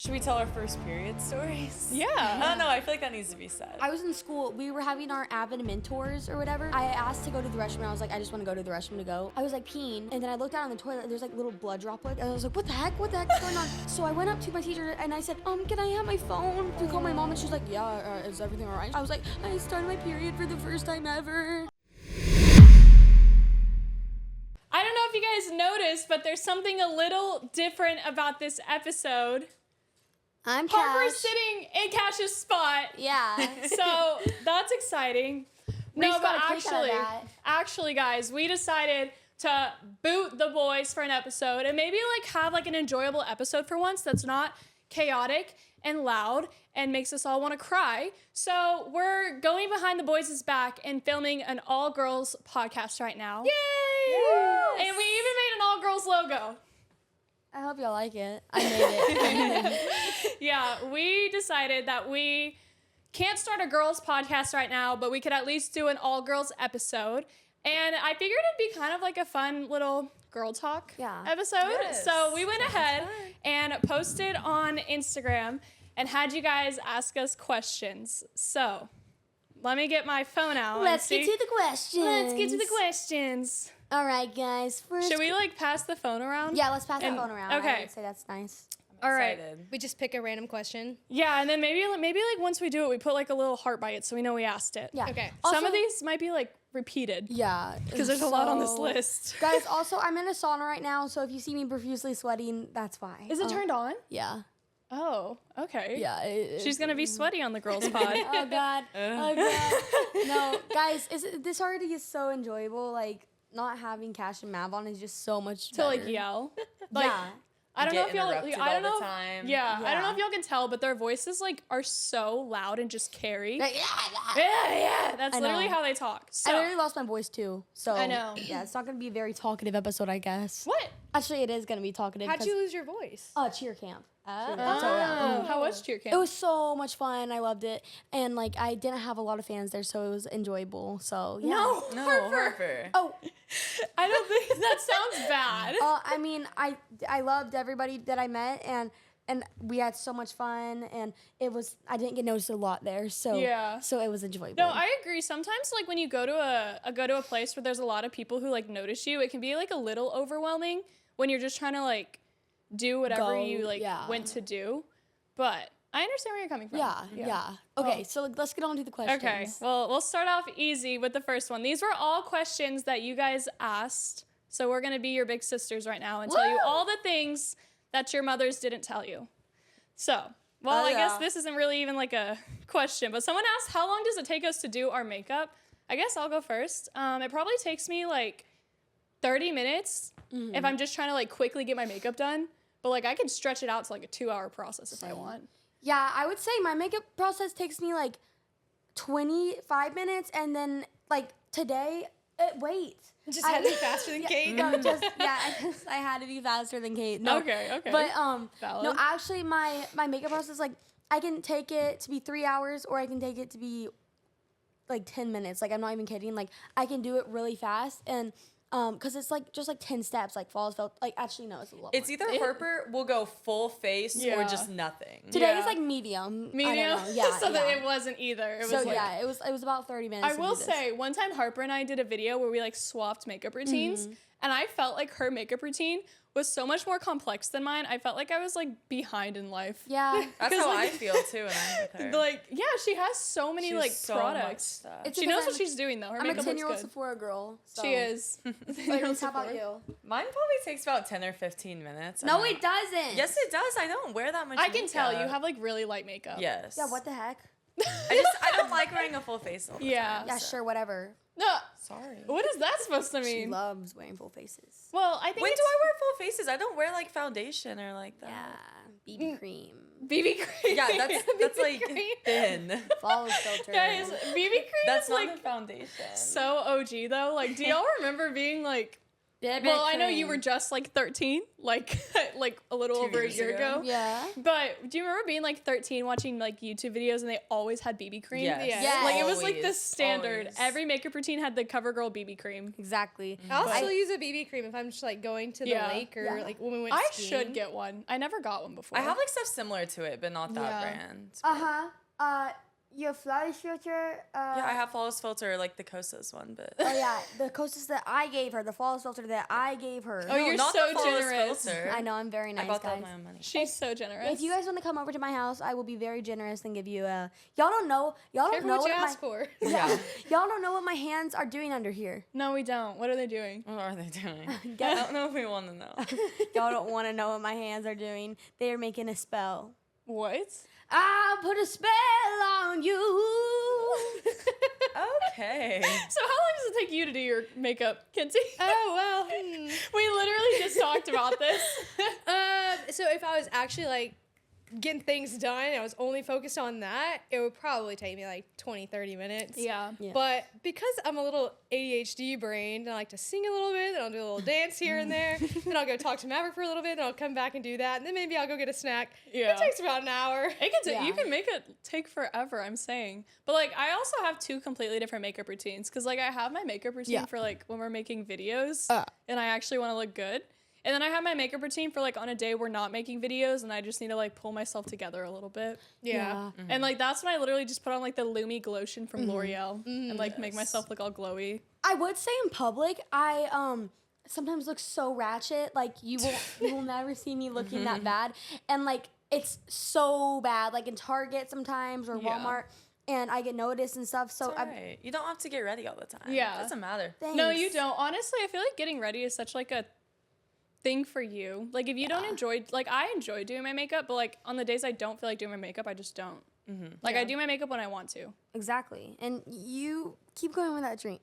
Should we tell our first period stories? Yeah. I don't know. I feel like that needs to be said. I was in school. We were having our Avid mentors or whatever. I asked to go to the restroom. And I was like, I just want to go to the restroom to go. I was like peeing, and then I looked down on the toilet. And there's like little blood droplets. And I was like, what the heck? What the heck is going on? So I went up to my teacher and I said, can I have my phone to call my mom? And she's like, yeah, is everything all right? I was like, I started my period for the first time ever. I don't know if you guys noticed, but there's something a little different about this episode. I'm Cash. Harper's sitting in Cash's spot. Yeah. So that's exciting. No, but actually, guys, we decided to boot the boys for an episode and maybe like have like an enjoyable episode for once that's not chaotic and loud and makes us all want to cry. So we're going behind the boys' back and filming an all-girls podcast right now. Yay! Yes! And we even made an all-girls logo. I hope y'all like it. I made it. Yeah, we decided that we can't start a girls podcast right now, but we could at least do an all-girls episode. And I figured it'd be kind of like a fun little girl talk episode. Yes. So we went ahead and posted on Instagram and had you guys ask us questions. So let me get my phone out. Let's get to the questions. Let's get to the questions. All right, guys. First, Should we like pass the phone around? Yeah, let's pass the phone around. Okay. I would say that's nice. All right. We just pick a random question. Yeah, and then maybe like once we do it, we put like a little heart by it so we know we asked it. Yeah. Okay. Some Also- of these might be like repeated. Yeah. Because there's a lot on this list. Guys, also, I'm in a sauna right now, so if you see me profusely sweating, that's why. Is it turned on? Yeah. Oh, okay. Yeah. She's gonna be sweaty on the girls' pod. Oh, God. Oh, God. No, guys, this already is so enjoyable. Like, not having Cash and Mav on is just so much To better. like yell. Like, yeah. I don't know Get if y'all. interrupted I don't all know. the time. Yeah, I don't know Yeah. if y'all can tell, but their voices like are so loud and just carry. Like, Yeah. That's I literally know. how they talk. So I literally lost my voice, too. So, I know. Yeah, it's not going to be a very talkative episode, I guess. what? Actually, it is going to be talkative. How'd you lose your voice? Cheer camp. Oh, how was cheer camp? It was so much fun. I loved it. And, like, I didn't have a lot of fans there, so it was enjoyable. So, yeah. No, No, Harper. Harper. Oh, I don't think that sounds bad. I mean, I loved everybody that I met, and we had so much fun, and I didn't get noticed a lot there, so Yeah. so it was enjoyable. No, I agree. Sometimes, like when you go to a place where there's a lot of people who like notice you, it can be like a little overwhelming when you're just trying to like do whatever you like went to do. But I understand where you're coming from. Yeah. Okay, so let's get on to the questions. Okay. Well, we'll start off easy with the first one. These were all questions that you guys asked, so we're gonna be your big sisters right now and tell you all the things that your mothers didn't tell you. So, well, I guess this isn't really even like a question, but someone asked, how long does it take us to do our makeup? I guess I'll go first. It probably takes me like 30 minutes if I'm just trying to like quickly get my makeup done. But like I can stretch it out to like a 2-hour process if I want. Yeah, I would say my makeup process takes me like 25 minutes, and then like today, wait. Just had to be faster than Kate. No, I had to be faster than Kate. No. Okay. But Valid. no, actually my makeup process, like I can take it to be 3 hours, or I can take it to be like 10 minutes. Like I'm not even kidding. Like I can do it really fast, and cause it's like just like 10 steps, like falls, felt like actually no, it's a lot. It's more. either Harper will go full face or Yeah. just nothing. Today Yeah. is like medium. I Medium? don't know. Yeah. So that yeah. it wasn't either. It was So like, yeah, it was about 30 minutes. I to will do this. say, one time Harper and I did a video where we like swapped makeup routines, and I felt like her makeup routine was so much more complex than mine. I felt like I was like behind in life. Yeah. That's how like- I feel too when I'm with her. Like, yeah, she has so many She has like so much products. stuff. It's She because knows what she's doing though. Her I'm a makeup 10-year-old looks good. Sephora girl. So. She is. Like, how about you? Mine probably takes about 10 or 15 minutes. No, it doesn't. Yes, it does. I don't wear that much I can tell you makeup. have like really light makeup. Yes. Yeah, what the heck? I don't like wearing a full face all the Yeah. time. Yeah, sure, whatever. No. Sorry. What is that supposed to She mean? loves wearing full faces. Well, I think When it's do I wear full faces? I don't wear like foundation or like that. Yeah, BB cream, BB cream. Yeah, that's BB like cream. thin. flawless filter. Guys, BB cream That's is not like a foundation. so OG though. Like, do y'all remember being like Well, I know you were just like 13, like a little 2 over a years year ago. Yeah. But do you remember being like 13 watching like YouTube videos and they always had BB cream? Yes. Yes. Like it was like the Always, standard. always. Every makeup routine had the CoverGirl BB cream. Exactly. I'll But- still use a BB cream if I'm just like going to the Yeah. lake or Yeah. like when we went I skiing. should get one. I never got one before. I have like stuff similar to it, but not that Yeah. brand. Your flawless filter. Yeah, I have flawless filter, like the Kosas one, but Oh yeah, the Kosas that I gave her, the flawless filter that I gave her. Oh, you're not so the flawless generous. filter. I know, I'm very nice, I bought that guys. with my own money. She's so generous. If you guys want to come over to my house, I will be very generous and give you a. Y'all don't know Careful what you my, ask for. Yeah. y'all don't know what my hands are doing under here. No, we don't. What are they doing? What are they doing? I Get- don't know if we want to know. Y'all don't want to know what my hands are doing. They are making a spell. What? I'll put a spell on you. Okay. So how long does it take you to do your makeup, Kinsey? Oh well. We literally just talked about this. So if I was actually like getting things done and I was only focused on that, it would probably take me like 20-30 minutes. Yeah. Yeah. But because I'm a little ADHD brained and I like to sing a little bit, then I'll do a little dance here and there, then I'll go talk to Maverick for a little bit, then I'll come back and do that, and then maybe I'll go get a snack. Yeah. It takes about an hour. It can Yeah. you can make it take forever, I'm saying. But like I also have two completely different makeup routines cuz like I have my makeup routine Yeah. for like when we're making videos and I actually want to look good. And then I have my makeup routine for like on a day we're not making videos and I just need to like pull myself together a little bit. Yeah. And like that's when I literally just put on like the Lumi Glotion from L'Oreal and like make myself look all glowy. I would say in public, I sometimes look so ratchet. Like you will never see me looking that bad, and like it's so bad. Like in Target sometimes or Yeah. Walmart, and I get noticed and stuff. So It's alright. You don't have to get ready all the time. Yeah. It doesn't matter. No, you don't. Honestly, I feel like getting ready is such like a thing for you. Like if you don't enjoy, like I enjoy doing my makeup, but like on the days I don't feel like doing my makeup, I just don't. Like I do my makeup when I want to. Exactly, and you keep going with that dream.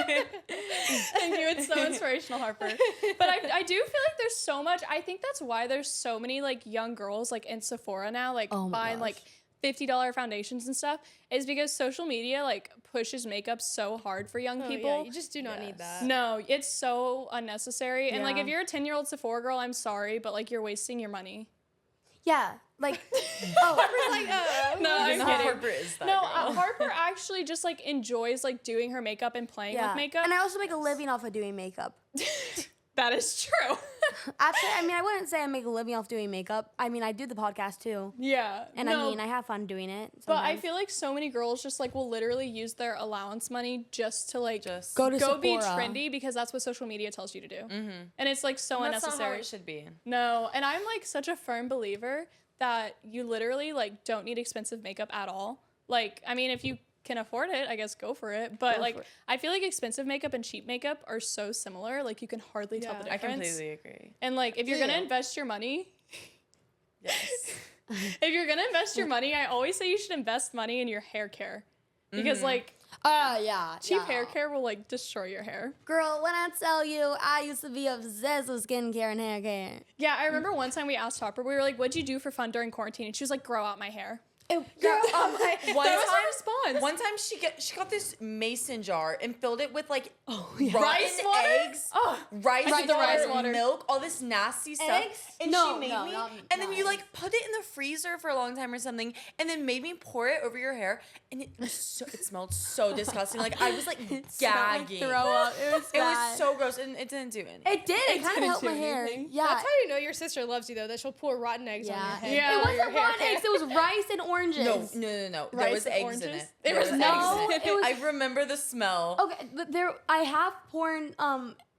Thank you. It's so inspirational, Harper. But I do feel like there's so much. I think that's why there's so many like young girls like in Sephora now, like Oh my buying gosh. like $50 foundations and stuff, is because social media like pushes makeup so hard for young Oh, people. yeah, you just do not need that. No, it's so unnecessary. And like Yeah. if you're a 10-year-old Sephora girl, I'm sorry, but like you're wasting your money. Yeah, like No, I'm Not kidding. Harper is that No, girl. Harper actually just like enjoys like doing her makeup and playing with makeup. and I also make a living off of doing makeup. That is true. Actually, I mean, I wouldn't say I make a living off doing makeup. I mean, I do the podcast too, Yeah. and no, I mean, I have fun doing it. but I sometimes. feel like so many girls just like will literally use their allowance money just to like Just Go to be Sephora. trendy because that's what social media tells you to do. And it's like so That's not how unnecessary. it should be. No, and I'm like such a firm believer that you literally like don't need expensive makeup at all. Like, I mean, if you can afford it, I guess go for it. But Go like, for it. I feel like expensive makeup and cheap makeup are so similar. Like, you can hardly tell the Yeah. I difference. completely agree. And like, if you're gonna Yeah. invest your money, Yes. if you're gonna invest your money, I always say you should invest money in your hair care because like yeah, cheap hair care will like destroy your hair. Girl, when I tell you, I used to be obsessed with skincare and hair care. Yeah, I remember one time we asked Harper, we were like, "What'd you do for fun during quarantine?" And she was like, "Grow out my hair." One That was her response. One time she got this mason jar and filled it with like rotten Rice water? eggs, Oh, rice, I did the rice water, water. milk, all this nasty stuff. Eggs? And No, she made no, me, not- and then not you eggs. like put it in the freezer for a long time or something, and then made me pour it over your hair, and it smelled so disgusting. Like I was like gagging. Throw up. It was It bad. was so gross, and it didn't do anything. It did. It kind of didn't helped do my hair. anything. Yeah. That's how you know your sister loves you, though, that she'll pour rotten eggs on your Yeah. head. Yeah. It for your wasn't hair rotten care. eggs. It was rice and oranges. No. There Rice was and eggs in oranges? it. There was eggs in it. I remember the smell. Okay, but I have poured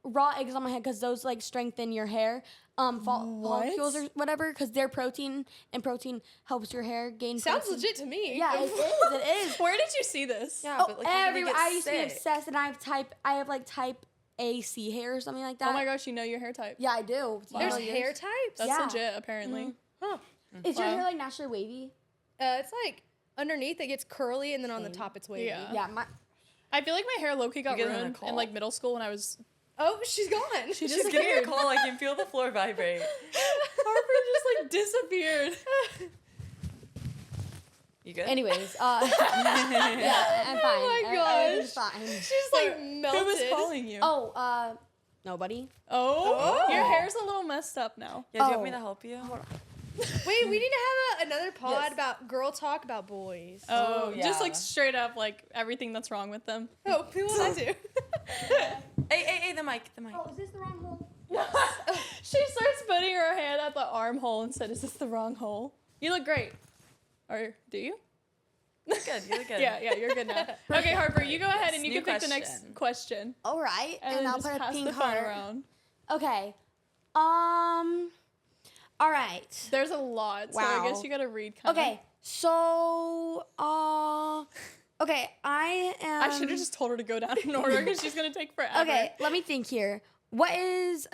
raw eggs on my head because those like strengthen your hair follicles or whatever because they're protein and protein helps your hair gain. Sounds protein. legit to me. Yeah, it is. It is. Where did you see this? Yeah, Oh, but like you're gonna everywhere. get I used to be sick. obsessed, and I have like type AC hair or something like that. Oh my gosh, you know your hair type. Yeah, I do. There's You know yours? hair types? That's Yeah. legit, apparently. Huh. Is your Wow. hair like naturally wavy? It's like underneath it gets curly, and then on the top it's wavy. Yeah. Yeah, my. I feel like my hair low-key got You getting a ruined call? in like middle school when I was. Oh, she's gone. She She's getting a disappeared. call. I can feel the floor vibrate. Harper just like disappeared. You good? Anyways, yeah, I'm fine. Oh my Everything's gosh. fine. She's like melted. Who was calling you? Oh, Nobody. Oh, your hair's a little messed up now. Yeah, do you want me to help you? Wait, we need to have another pod about girl talk about boys. Oh, yeah. just like straight up like everything that's wrong with them. Oh, who will I do? Hey, the mic. Oh, is this the wrong hole? She starts putting her hand at the armhole and said, "Is this the wrong hole?" You look great. Or do you? You look good. Yeah, you're good now. Okay, Harper, you go ahead and you New can pick the next question. All right, And, and then I'll just put a pass pink the phone heart. around. Okay. All right. There's a lot, so I Wow. guess you gotta read kind Okay. So, okay, I am. I should have just told her to go down in order because she's gonna take forever. Okay, let me think here. What is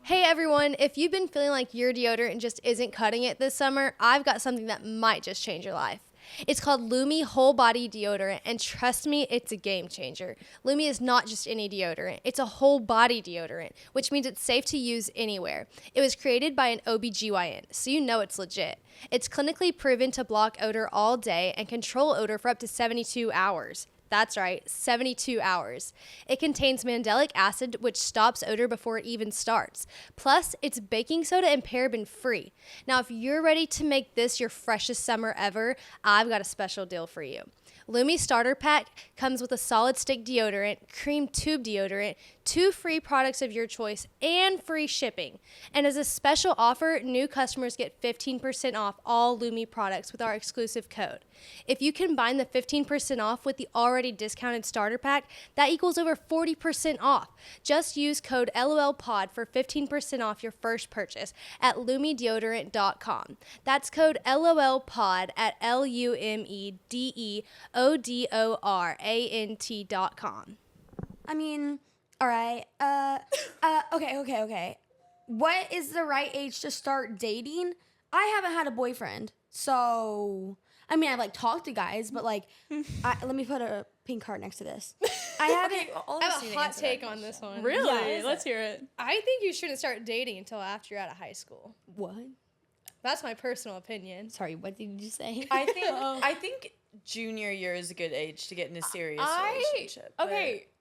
Hey everyone, if you've been feeling like your deodorant just isn't cutting it this summer, I've got something that might just change your life. It's called Lumi Whole Body Deodorant, and trust me, it's a game changer. Lumi is not just any deodorant, it's a whole body deodorant, which means it's safe to use anywhere. It was created by an OBGYN, so you know it's legit. It's clinically proven to block odor all day and control odor for up to 72 hours. That's right, 72 hours. It contains mandelic acid, which stops odor before it even starts. Plus, it's baking soda and paraben free. Now, if you're ready to make this your freshest summer ever, I've got a special deal for you. Lumi Starter Pack comes with a solid stick deodorant, cream tube deodorant, 2 free products of your choice, and free shipping. And as a special offer, new customers get 15% off all Lumi products with our exclusive code. If you combine the 15% off with the already discounted starter pack, that equals over 40% off. Just use code LOLPOD for 15% off your first purchase at lumideodorant.com. That's code LOLPOD at LUMEDEODORANT.com. I mean, all right. Okay. What is the right age to start dating? I haven't had a boyfriend, so I mean, I've like talked to guys, but like, let me put a pink heart next to this. I haven't. Okay, all of I us have need a to hot answer that take on question. this one. Really? Yeah. Let's hear it. I think you shouldn't start dating until after you're out of high school. What? That's my personal opinion. Sorry, what did you say? I think junior year is a good age to get in a serious relationship. but-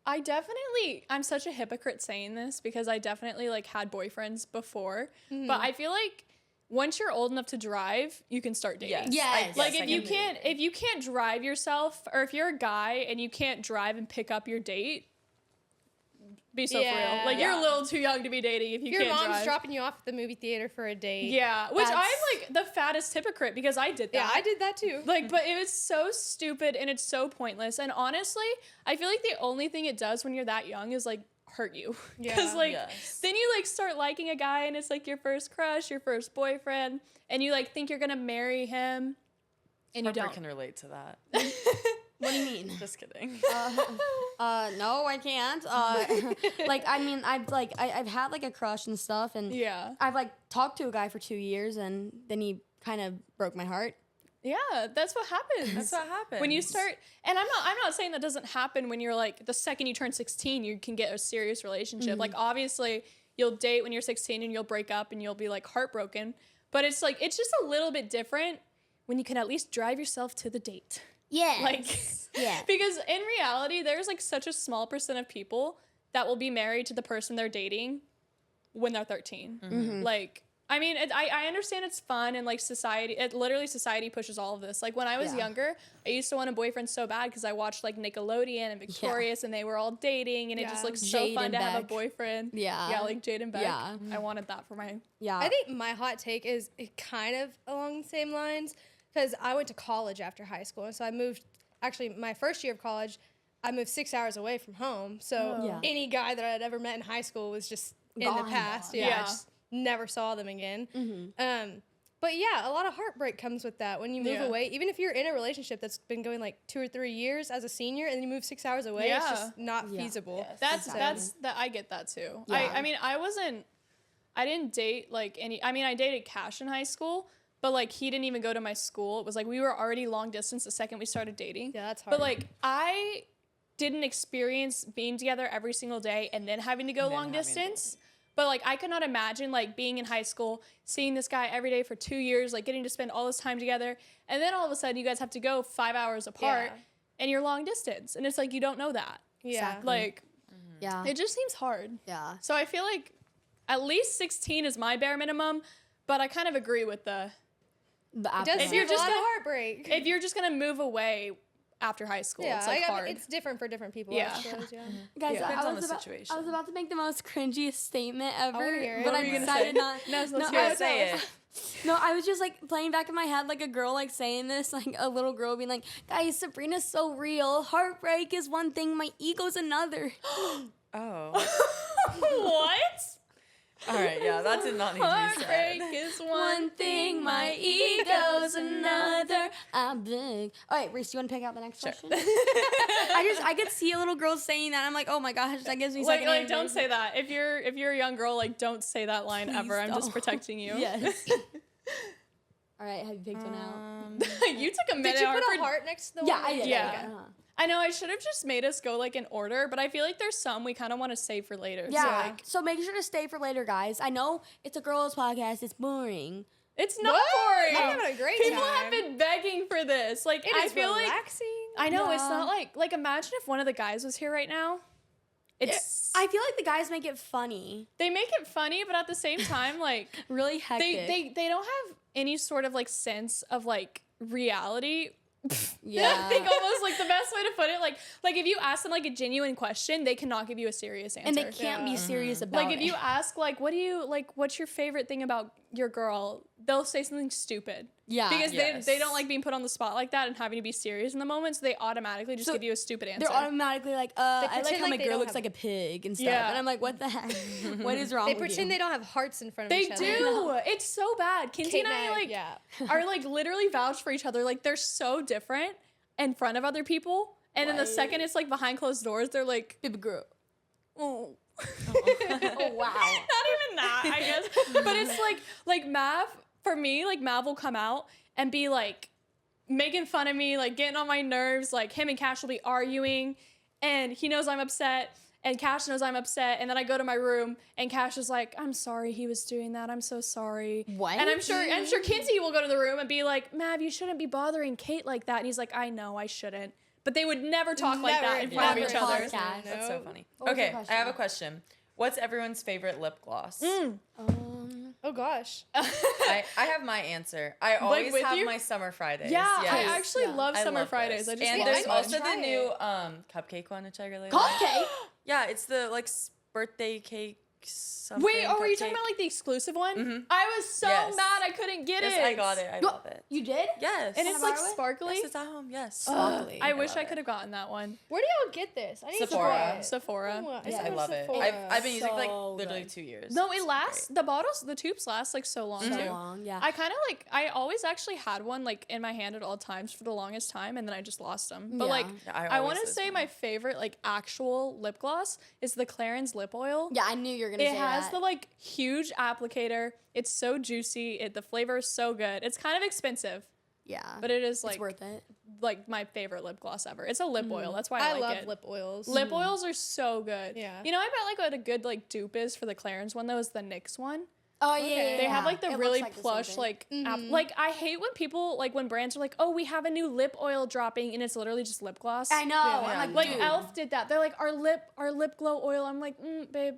I'm such a hypocrite saying this because I definitely like had boyfriends before, but I feel like once you're old enough to drive, you can start dating. Yes. Like I if you can't drive yourself, or if you're a guy and you can't drive and pick up your date, be so for Yeah. real. Like you're a little too young to be dating if you Your can't mom's drive. dropping you off at the movie theater for a date. Yeah, which That's- I'm like the fattest hypocrite because I did that. Yeah, I did that too. Like, but it was so stupid and it's so pointless. And honestly, I feel like the only thing it does when you're that young is like hurt you. Because Yeah. like Yes. then you like start liking a guy and it's like your first crush, your first boyfriend, and you like think you're gonna marry him, and you Harper don't. can relate to that. What do you mean? Just kidding. No, I can't. Like, I mean, I've had like a crush and stuff, and Yeah. I've like talked to a guy for 2 years, and then he kind of broke my heart. Yeah, that's what happens. That's what happens. When you start, and I'm not saying that doesn't happen when you're like the second you turn 16, you can get a serious relationship. Like obviously you'll date when you're 16 and you'll break up and you'll be like heartbroken, but it's like it's just a little bit different when you can at least drive yourself to the date. Yeah. Like Yeah. because in reality there's like such a small percent of people that will be married to the person they're dating when they're 13. Like I mean, I understand it's fun and like society pushes all of this. Like when I was Yeah. younger, I used to want a boyfriend so bad because I watched like Nickelodeon and Victorious and they were all dating and it just Yeah. looked so Jade fun and to have a Beck. boyfriend. Yeah. Yeah, like Jade and Beck. Yeah. I wanted that for my. Yeah. I think my hot take is kind of along the same lines because I went to college after high school. And so I moved, actually, my first year of college, I moved 6 hours away from home. So Yeah. any guy that I'd ever met in high school was just in Gone. the past. Gone. Yeah. Yeah. I just never saw them again. But yeah, a lot of heartbreak comes with that when you move Yeah. away. Even if you're in a relationship that's been going like 2 or 3 years as a senior and then you move 6 hours away, it's Yeah. just not Yeah. feasible. Yes. That's that I get that too. Yeah. I mean I didn't date like any. I mean I dated Cash in high school, but like he didn't even go to my school. It was like we were already long distance the second we started dating. Yeah, that's hard. But like I didn't experience being together every single day and then having to go And then long having to- distance. But like I could not imagine like being in high school, seeing this guy every day for 2 years, like getting to spend all this time together, and then all of a sudden you guys have to go 5 hours apart Yeah. and you're long distance. And it's like you don't know that. yeah. Exactly. Like Yeah. It just seems hard. Yeah. So I feel like at least 16 is my bare minimum, but I kind of agree with the It does If seem you're a just lot of gonna- heartbreak. if you're just gonna move away after high school, yeah, it's like hard. it's different for different people. Yeah. I suppose, yeah. Guys, Yeah. Depends I on was the about, situation. I was about to make the most cringiest statement ever, wanna hear it. but What I were you gonna decided say? not. No, let's no, hear I it. was, Say it. no, I was just like playing back in my head like a girl like saying this, like a little girl being like, "Guys, Sabrina's so real. Heartbreak is one thing, my ego's another." Oh. What? All right, yeah, that did not need to be Heartbreak said. is One thing, my ego's another. I'm big. All right, Reese, do you want to pick out the next question? I could see a little girl saying that. I'm like, oh my gosh, that gives me Like, second. don't say that. If you're a young girl, like, don't say that line Please ever. I'm just don't. protecting you. Yes. All right, have you picked one out? You took a minute. Did you put a Harper. heart next to the Yeah, one? I did. Yeah. Okay. Uh-huh. I know I should have just made us go like in order, but I feel like there's some we kind of want to save for later. Yeah. So, like, So make sure to stay for later, guys. I know it's a girls' podcast. It's boring. it's not I'm boring. having a great People time. have been begging for this. Like, It I is feel relaxing. like I know it's Yeah. not like imagine if one of the guys was here right now. It's I feel like the guys make it funny. they make it funny, but at the same time, like Really hectic. they don't have any sort of like sense of like reality. Yeah. I think almost like the best way to put it, like if you ask them like a genuine question, they cannot give you a serious answer. and they can't be serious about like it. if you ask like what's your favorite thing about your girl, they'll say something stupid. Yeah. Because Yes. they don't like being put on the spot like that and having to be serious in the moment, so they automatically just So give you a stupid answer. they're automatically like, I like pretend how like my they girl don't looks have- like a pig and stuff. Yeah. And I'm like, what the heck? What is wrong They with pretend you? they don't have hearts in front of They each other. do. It's so bad. Kinsey Kate and I like yeah. are like literally vouch for each other. Like they're so different in front of other people, and then the Right. second it's like behind closed doors, they're like, Baby girl. oh. Oh, wow. Not even that, I guess. But it's like Mav, for me, like Mav will come out and be like making fun of me, like getting on my nerves. Like him and Cash will be arguing and he knows I'm upset and Cash knows I'm upset. And then I go to my room and Cash is like, I'm sorry he was doing that. I'm so sorry. What? And I'm sure Kinsey will go to the room and be like, Mav, you shouldn't be bothering Kate like that. And he's like, I know, I shouldn't. But they would never talk like that in front of never each other. podcast. That's so funny. What was your Okay, I have a question. What's everyone's favorite lip gloss? Oh gosh. I have my answer. I always with have you? my summer Fridays. Yeah, yes. I actually Yeah. love I Summer love Fridays. those. I just and love there's them. also Try the it. new cupcake one, which I really like. Cupcake? Yeah, it's the like birthday cake. Something Wait, oh, were you cupcake. talking about like the exclusive one? I was so Yes. mad I couldn't get Yes, it. I got it. I You- love it. You did? Yes. And Can it's I like borrow it? sparkly. Yes, it's at home. Yes. Sparkly. I wish love I it. could have gotten that one. Where do y'all get this? I need Sephora. to Sephora. try it. Yeah. I love it. Sephora. I've been using it for like So literally good. 2 years. No, It's it lasts. great. The bottles, the tubes last like so long So too. long, yeah. I kind of like. I always actually had one like in my hand at all times for the longest time, and then I just lost them. But Yeah. like, Yeah, I I always want to lose say mine. my favorite like actual lip gloss is the Clarins lip oil. Yeah, I knew you were gonna It say has that. the like huge applicator. It's so juicy. The flavor is so good. It's kind of expensive, yeah, but it is it's like worth it. like my favorite lip gloss ever. It's a lip oil. That's why I, I like love it. lip oils. Lip oils are so good. Yeah. You know, I bet like what a good like dupe is for the Clarins one though is the NYX one. Oh yeah, Okay. yeah, They have yeah. like the It looks really like the same plush thing. like like I hate when people like when brands are like, oh, we have a new lip oil dropping and it's literally just lip gloss. I know. Yeah. I'm Like dude, Elf did that. They're like our lip glow oil. I'm like, babe,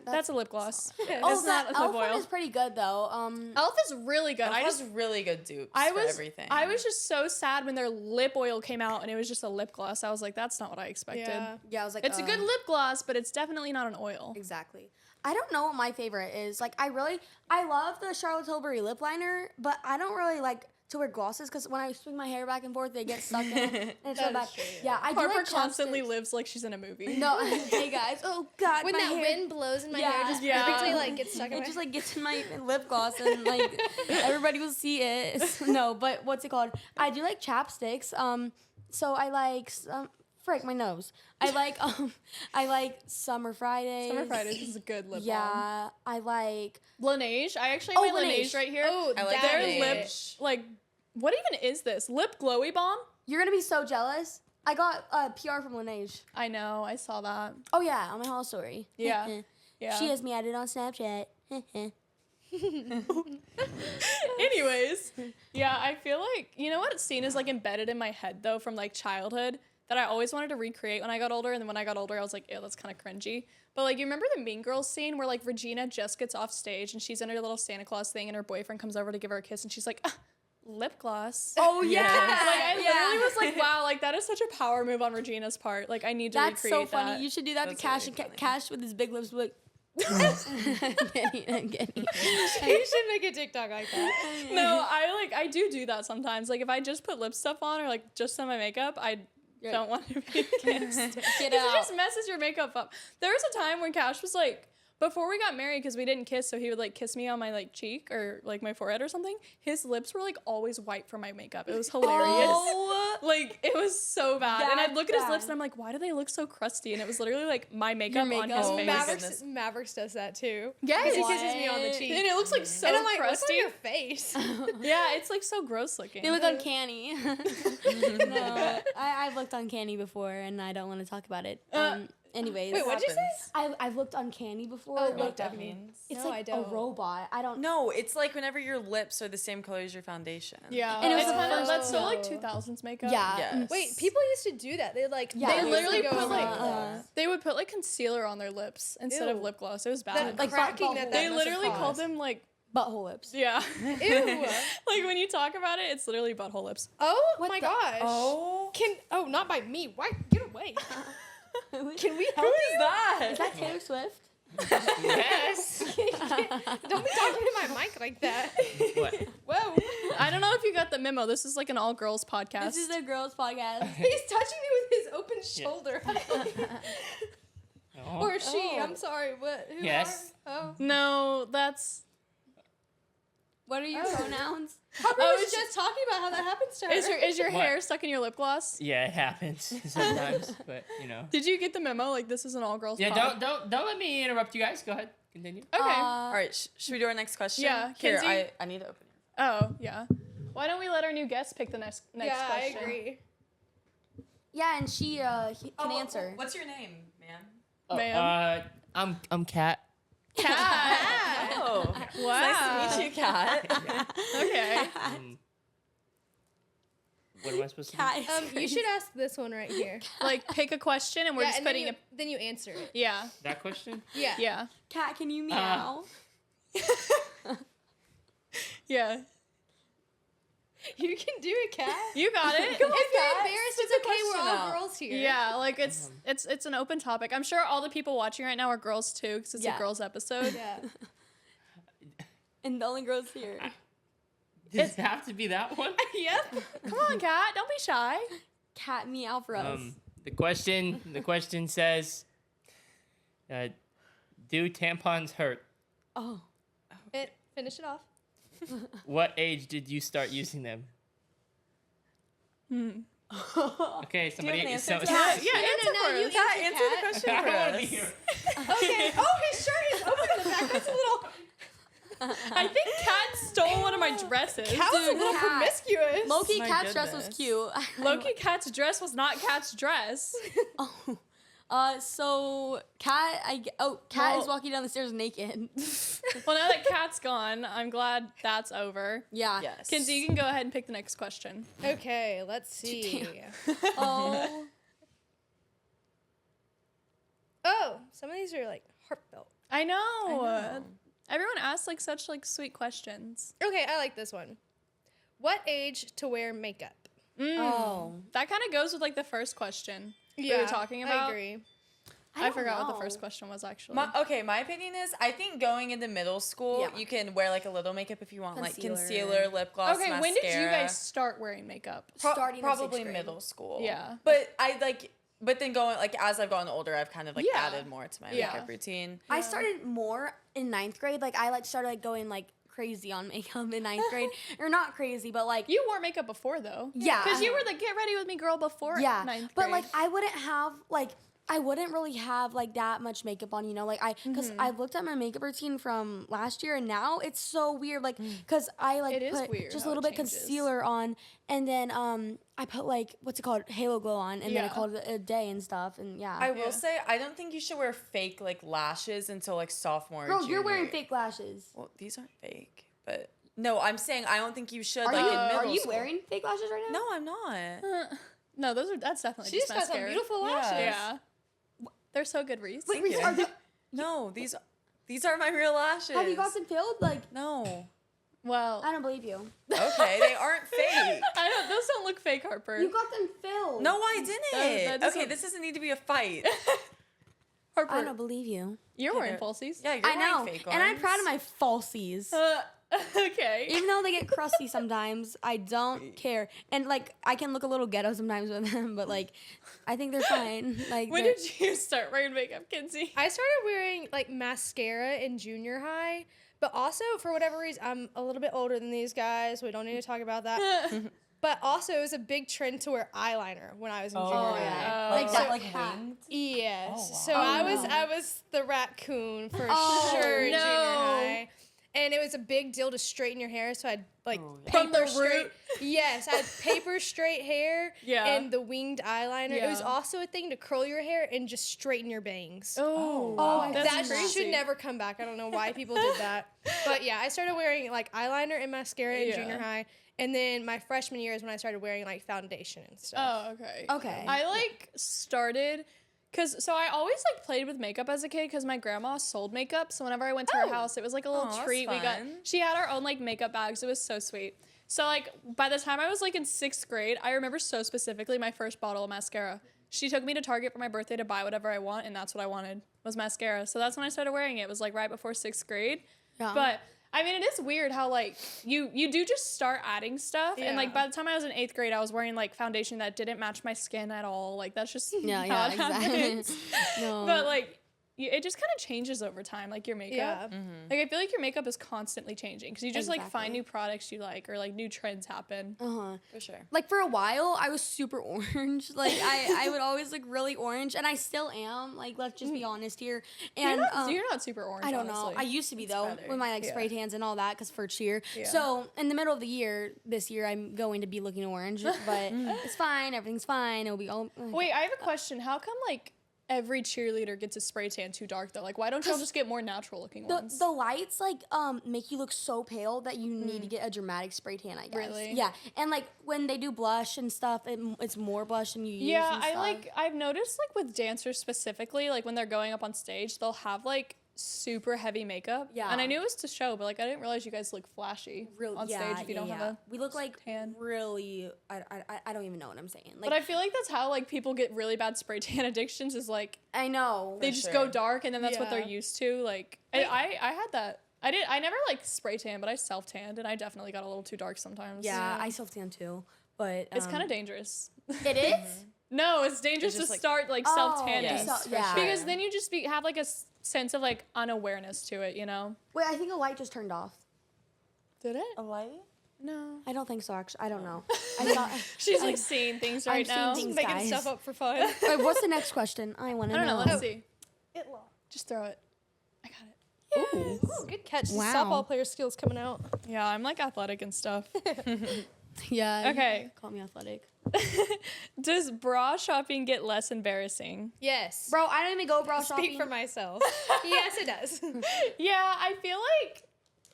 that's a lip gloss. Oh, It's that not a Elf lip one oil. is pretty good though. Elf is really good. I just really good dupes I for was everything. I was just so sad when their lip oil came out and it was just a lip gloss. I was like, that's not what I expected. Yeah. Yeah, I was like, It's a good lip gloss, but it's definitely not an oil. Exactly. I don't know what my favorite is. Like, I love the Charlotte Tilbury lip liner, but I don't really like to wear glosses because when I swing my hair back and forth, they get stuck in it, and it's so That bad. is true, Yeah, I do Harper like constantly chapsticks. lives like she's in a movie. No, hey guys. Oh God, When my that hair. wind blows in my Yeah. hair, just Yeah. perfectly like gets stuck in It my just like gets in my lip gloss and like everybody will see it. No, but what's it called? I do like chapsticks. So I like frick my nose. I like Summer Fridays. Summer Fridays is a good lip balm. Yeah, I like. Laneige. I actually Oh, have my Laneige. Laneige right here. Oh, I like that Their Laneige. lip, like, what even is this? Lip glowy balm? You're gonna be so jealous. I got PR from Laneige. I know. I saw that. Oh yeah, on my haul story. Yeah. Yeah. She has me added on Snapchat. Anyways, yeah, I feel like, you know what scene is like embedded in my head though from like childhood? that I always wanted to recreate when I got older. And then when I got older, I was like, ew, that's kind of cringy. But like, you remember the Mean Girls scene where like Regina just gets off stage and she's in her little Santa Claus thing and her boyfriend comes over to give her a kiss and she's like, lip gloss. Oh yeah. Like I literally was like, wow, like that is such a power move on Regina's part. Like I need to That's recreate so funny. that. You should do that That's to Cash really and funny. Cash with his big lips. Like, I'm kidding. You should make a TikTok like that. No, I do that sometimes. Like if I just put lip stuff on or like just on my makeup, I don't want to be kissed. Get It out. just messes your makeup up. There was a time when Cash was like, before we got married, because we didn't kiss, so he would like kiss me on my like cheek or like my forehead or something. His lips were like always white from my makeup. It was hilarious. Oh, Like it was so bad. And I'd look at his That's lips and I'm like, why do they look so crusty? And it was literally like my makeup on makeup. his Oh, face. Mavericks- Mavericks does that too. Yes. Because he kisses me on the What? cheek. And it looks like so and I'm like, crusty. what's on your face? Yeah, it's like so gross looking. they look uncanny. No, I've looked uncanny before, and I don't want to talk about it. Anyways, Wait, what'd you say? I've looked uncanny before. Oh, What like, that means? it's No, like I a don't. robot. I don't. No, it's like whenever your lips are the same color as your foundation. Yeah. And it was It's the kinda- first that's so like show. 2000s makeup. Yeah. Yes. Wait, people used to do that. They like Yeah. They literally go put, like, around. They would put like concealer on their lips instead of Ew. lip gloss. It was That bad. Like, cracking butthole. that They must have literally called caused. them like, Butthole lips. yeah. Ew. Like when you talk about it, it's literally butthole lips. Oh What my the- gosh. Oh. Not by me. Why? Get away. Can we Who help is that? Is that Taylor Swift? Yes. Don't be talking to my mic like that. What? Whoa. I don't know if you got the memo. This is like an all girls podcast. This is a girls' podcast. He's touching me with his open shoulder. Oh. Or she. Oh. I'm sorry. What? Who Yes. Are? Oh. No, that's. What are your pronouns? Harper Oh, was is just talking about how that happens to her. Is your What? hair stuck in your lip gloss? Yeah, it happens sometimes, but you know. Did you get the memo? Like this is an all girls. Yeah, pod? don't let me interrupt you guys. Go ahead, continue. Okay. All right, should we do our next question? Yeah, Here, Kinsey? I need to open it. Oh yeah. Why don't we let our new guest pick the next yeah, question? I agree. Yeah, and she can answer. What's your name, man? Ma'am. I'm Kat. Cat. Oh, Wow. nice to meet you, Kat. Okay. What am I supposed to do? Cat is You crazy. should ask this one right here. Like pick a question and we're just and then putting you, a. then you answer it. Yeah. That question? Yeah. Yeah. Cat, can you meow? Yeah. You can do it, Kat. You got it. If you're Kat. embarrassed, Spit it's the okay. We're question all out. girls here. Yeah, like it's an open topic. I'm sure all the people watching right now are girls too, because it's Yeah. a girls episode. Yeah. And the only girls here. Does it have to be that one? Yep. Come on, Kat. Don't be shy. Cat meow for us. The question says, do tampons hurt? Oh. Finish it off. What age did you start using them? Okay, somebody. an answer to Yeah, that? answer for us. Kat, answer the question I for don't want to be us. here. Okay. Oh, his shirt is open in the back. That's a little. I think Kat stole one of my dresses. That was a Dude, little Kat. promiscuous. Loki, My Cat's dress was goodness. cute. Loki, Kat's dress was not Kat's dress. So Cat, Cat is Well- walking down the stairs naked. Well, now that Kat's gone, I'm glad that's over. Yeah. Yes. Kinsey, you can go ahead and pick the next question. Okay, let's see. Oh. Oh, some of these are like heartfelt. I know. know. Everyone asks like such like sweet questions. Okay, I like this one. What age to wear makeup? Oh. That kind of goes with like the first question we were talking about. I agree. I don't forgot what know. the first question was actually. My opinion is, I think going into middle school, Yeah. you can wear like a little makeup if you want, Concealer. like concealer, lip gloss, Okay, mascara. when did you guys start wearing makeup? Starting in Probably 6th grade. middle school. Yeah. But but then going like as I've gotten older, I've kind of like Yeah. added more to my Yeah. makeup routine. I started more in 9th grade. Like I started like going like crazy on makeup in 9th grade, or not crazy, but like You wore makeup before though. Yeah. Because you were the get ready with me girl before yeah. ninth grade. But like I wouldn't really have like that much makeup on, you know, like because Mm-hmm. I looked at my makeup routine from last year and now it's so weird, like because I like It is put weird just a how little it bit changes. concealer on, and then I put like what's it called, Halo Glow on, and then I Yeah. called it a day and stuff, and yeah. I will Yeah. say I don't think you should wear fake like lashes until like sophomore. or Girl, you're wearing junior. fake lashes. Well, these aren't fake, but no, I'm saying I don't think you should Are like you in middle are you school. wearing fake lashes right now? No, I'm not. No, that's definitely She's just got some mascara. beautiful Yeah. lashes. Yeah. They're so good, Reese. Wait, Reese, No, these are my real lashes. have you got them filled? Like, No. Well, I don't believe you. Okay, they aren't fake. those don't look fake, Harper. You got them filled. No, I didn't. That doesn't- Okay, this doesn't need to be a fight. Harper, I don't believe you. you're wearing falsies. Yeah, you're I know, wearing fake and I'm ones. proud of my falsies. Okay. Even though they get crusty sometimes, I don't care. And like, I can look a little ghetto sometimes with them, but like, I think they're fine. Like, When they're- did you start wearing makeup, Kinsey? I started wearing like mascara in junior high, but also for whatever reason, I'm a little bit older than these guys. We don't need to talk about that. But also, it was a big trend to wear eyeliner when I was in junior high. yeah. Like that, so- like winged. Yes. Oh, wow. So I was the raccoon for Oh, sure in no. junior high. And it was a big deal to straighten your hair, so I'd like yeah. From the paper straight. root? Yes, I had paper straight hair Yeah. and the winged eyeliner. It was Yeah. also a thing to curl your hair and just straighten your bangs. Oh, wow. that's That crazy. should never come back. I don't know why people did that. But yeah, I started wearing like eyeliner and mascara in Yeah. junior high. And then my freshman year is when I started wearing like foundation and stuff. Oh, okay. Okay. I like started so I always like played with makeup as a kid because my grandma sold makeup. So whenever I went to her house, it was like a little Aw, that's treat. fun. She had our own like makeup bags. It was so sweet. So like by the time I was like in 6th grade, I remember so specifically my first bottle of mascara. She took me to Target for my birthday to buy whatever I want, and that's what I wanted was mascara. So that's when I started wearing it. It was like right before 6th grade. Yeah. But I mean, it is weird how like you do just start adding stuff, and like Yeah. by the time I was in 8th grade, I was wearing like foundation that didn't match my skin at all. Like that's just Yeah, how yeah, it exactly. happens. No. But like it just kind of changes over time, like your makeup. Yeah. Like I feel like your makeup is constantly changing because you just like find Exactly. new products you like or like new trends happen. Uh-huh. For sure. Like for a while, I was super orange. Like I would always look really orange, and I still am. Like let's just be honest here. And You're not super orange. I don't know. honestly. I used to be though better. with my like Yeah. spray tans and all that because first year. Yeah. So in the middle of the year, this year I'm going to be looking orange, but it's fine. Everything's fine. It'll be all. Wait, I have a question. How come like every cheerleader gets a spray tan too dark though? Like why don't y'all just get more natural looking ones? The lights like make you look so pale that you need to get a dramatic spray tan, I guess. Really? Yeah. And like when they do blush and stuff, it's more blush than you use. Yeah, and I stuff. like I've noticed like with dancers specifically, like when they're going up on stage, they'll have like super heavy makeup. Yeah. And I knew it was to show, but like I didn't realize you guys look flashy on stage if you don't have a we look like tan. really I don't even know what I'm saying. Like But I feel like that's how like people get really bad spray tan addictions is like I know. they just sure. go dark and then that's what they're Yeah. used to. Like I had that. I never like spray tan, but I self tanned and I definitely got a little too dark sometimes. Yeah, I self tan too. But It's kind of dangerous. it is? No, it's dangerous It's to just, like- start like Oh, self tanning. Yes, so- for yeah. sure. Because then you just have like a sense of like unawareness to it, you know? Wait, I think a light just turned off. Did it? A light? No. I don't think so actually. I don't know. I thought She's like seeing things I'm right seeing now. things. Making guys. stuff up for fun. Wait, what's the next question? I want I to don't know. know. Let's see. It locked. Just throw it. I got it. Ooh, good catch. Wow. Softball player skills coming out. Yeah, I'm like athletic and stuff. Yeah. Okay. Call me athletic. Does bra shopping get less embarrassing? Yes. Bro, I don't even go bra shopping. Speak for myself. Yes, it does. Yeah, I feel like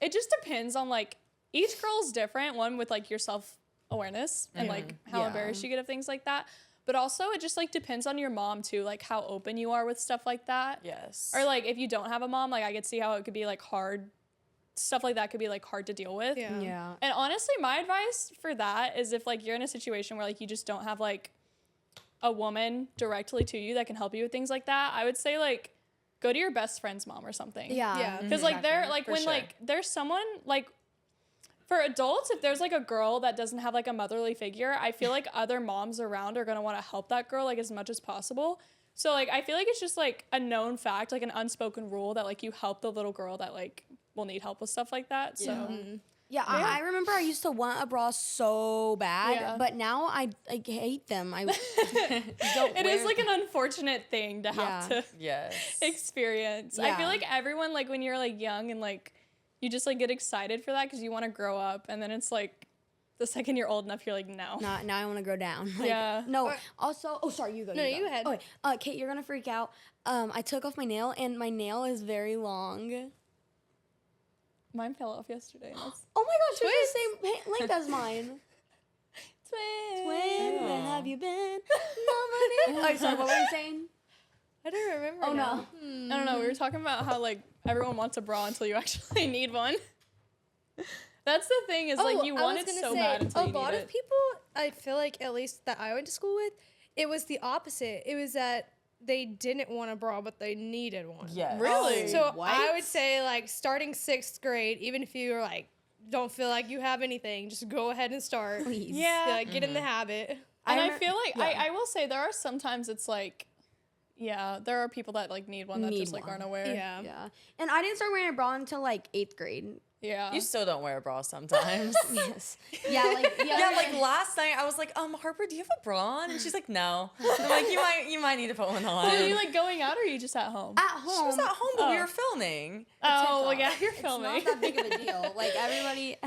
it just depends on like each girl's different. One with like your self awareness and like how Yeah. embarrassed you get of things like that. But also it just like depends on your mom too, like how open you are with stuff like that. Yes. Or like if you don't have a mom, like I could see how it could be like hard. Stuff like that could be like hard to deal with. Yeah. Yeah. And honestly, my advice for that is if like you're in a situation where like you just don't have like a woman directly to you that can help you with things like that, I would say like go to your best friend's mom or something. Yeah. Yeah. Because like they're like For when sure. like there's someone like for adults, if there's like a girl that doesn't have like a motherly figure, I feel like other moms around are gonna want to help that girl like as much as possible. So like I feel like it's just like a known fact, like an unspoken rule that like you help the little girl that like will need help with stuff like that. So Yeah. Yeah, I remember I used to want a bra so bad, Yeah. but now I hate them. I don't it wear is like an unfortunate thing to have Yeah. to Yes. experience. I feel Yeah. like everyone like when you're like young and like you just like get excited for that because you want to grow up, and then it's like the second you're old enough, you're like no. Now I want to go down. Like, Yeah. No. Also, oh sorry, you go. No, go. you go ahead. Okay, Kate, you're gonna freak out. I took off my nail, and my nail is very long. Mine fell off yesterday. And that's, Oh my gosh, it's the same length as mine. it's Twin. Where have you been? Nobody. Oh, sorry, what were you saying? I don't remember. Oh, now. no. I don't know. We were talking about how like everyone wants a bra until you actually need one. That's the thing is like you want it so bad until a you lot need of it. people, I feel like at least that I went to school with, it was the opposite. It was that they didn't want a bra, but they needed one. Yes. Really? So What? I would say like starting 6th grade, even if you're like don't feel like you have anything, just go ahead and start. Please. Yeah. Like get in the habit. And I remem- feel like yeah. I will say there are sometimes it's like, yeah, there are people that like need one that Need just like one. aren't aware. Yeah. Yeah. And I didn't start wearing a bra until like 8th grade. Yeah. You still don't wear a bra sometimes. Yes. Yeah, like the Yeah, other like day- last night I was like, Harper, do you have a bra on? And she's like, no. I'm like, you might need to put one on. So are you like going out or are you just at home? at home. She was at home, but we Oh. were filming. Oh, well, yeah, you're It's filming. not that big of a deal. Like everybody,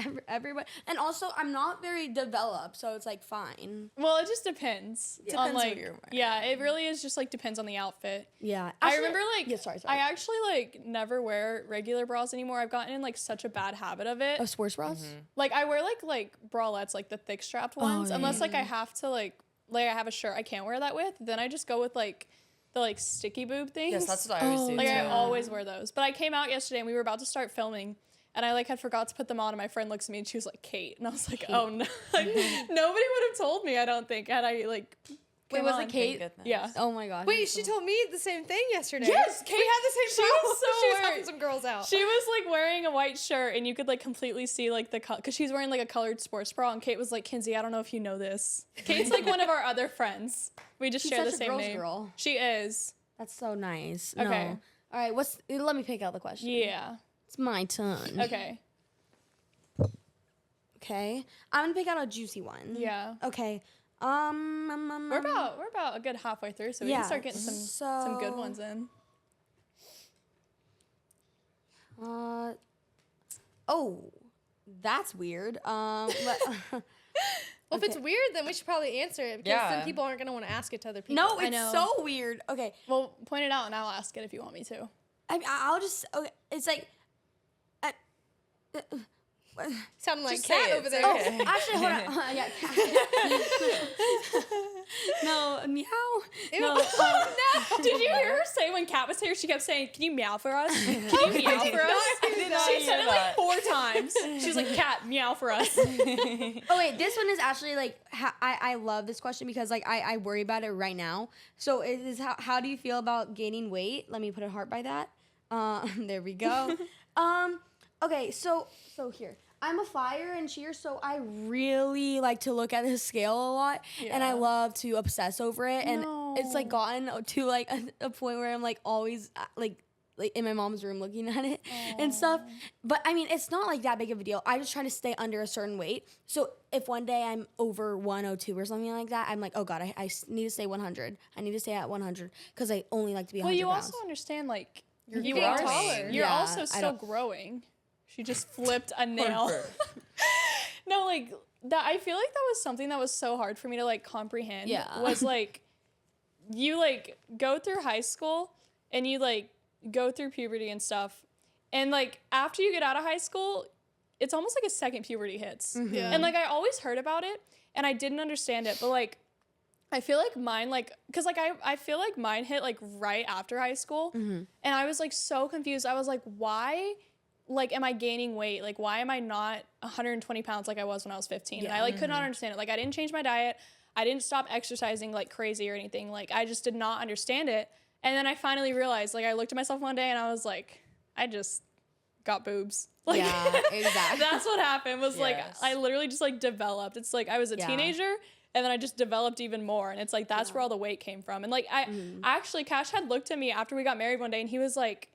and also I'm not very developed, so it's like fine. Well, it just depends. Depends on what like, you're wearing. yeah, it really is just like depends on the outfit. Yeah, I remember like yeah, sorry. I actually like never wear regular bras anymore. I've gotten in like such a bad habit of it. sports bras. Like I wear like bralettes, like the thick strapped ones, yeah, unless like I have to like I have a shirt I can't wear that with. Then I just go with like the like sticky boob things. Yes, that's what I always do like too. I always wear those. But I came out yesterday and we were about to start filming. And I like had forgot to put them on, and my friend looks at me and she was like, "Kate," and I was like, "Oh no!" Like nobody would have told me. I don't think had I like. Wait, come was on. it Kate? Thank goodness. Yeah. Oh my gosh. Wait, she told me the same thing yesterday. Yes, we had the same she was problem. so she was worried. helping some girls out. She was like wearing a white shirt, and you could like completely see like the because she's wearing like a colored sports bra. And Kate was like, "Kinsey, I don't know if you know this. Kate's like one of our other friends. We just She's share the such a same girl's name. girl. She is. That's so nice. Okay. No. All right. Let me pick out the question. Yeah. It's my turn. Okay. Okay. I'm gonna pick out a juicy one. Yeah. Okay. We're about a good halfway through, so we Yeah, can start getting some good so- ones in. Oh, that's weird. Well, if it's weird, then we should probably answer it because Yeah. then people aren't gonna want to ask it to other people. no, I it's know. so weird. Okay. Well, point it out, and I'll ask it if you want me to. I'll just. Okay. It's like. Sounding like Just cat say it, over say there. it. Oh, actually, hold on. Yeah. No, meow. No. Did you hear her say when Kat was here? She kept saying, "Can you meow for us? Can you meow for us?" I did not She hear said it like that. 4 times. She was like, "Kat, meow for us." Oh wait, this one is actually like I love this question because like I worry about it right now. So it is how do you feel about gaining weight? Let me put a heart by that. There we go. Okay, so here. I'm a flyer and cheer, so I really like to look at the scale a lot, and I Yeah. love to obsess over it. And it's like gotten to like a point where I'm like always like in my mom's room looking at it and stuff. But I mean, it's not like that big of a deal. I just try to stay under a certain weight. So if one day I'm over 102 or something like that, I'm like, oh God, I need to stay 100. I need to stay at 100 because I only like to be 100 Well, you pounds. also understand like You're you growing. are taller. You're Yeah, also I still don't- growing. She just flipped a nail. Harper. No, like that. I feel like that was something that was so hard for me to like comprehend. Yeah. Was like you like go through high school and you like go through puberty and stuff, and like after you get out of high school, it's almost like a second puberty hits. Yeah. And like I always heard about it and I didn't understand it, but like I feel like mine like because like I feel like mine hit like right after high school, and I was like so confused. I was like, why? Like, am I gaining weight? Like, why am I not 120 pounds like I was when I was 15? And I like could not understand it. Like, I didn't change my diet. I didn't stop exercising like crazy or anything. Like, I just did not understand it. And then I finally realized, like, I looked at myself one day and I was like, I just got boobs. Like, Yeah, exactly. that's what happened was like, Yes. I literally just like developed. It's like I was a Yeah. teenager and then I just developed even more. And it's like, that's where all the weight came from. And like, actually, Cash had looked at me after we got married one day and he was like,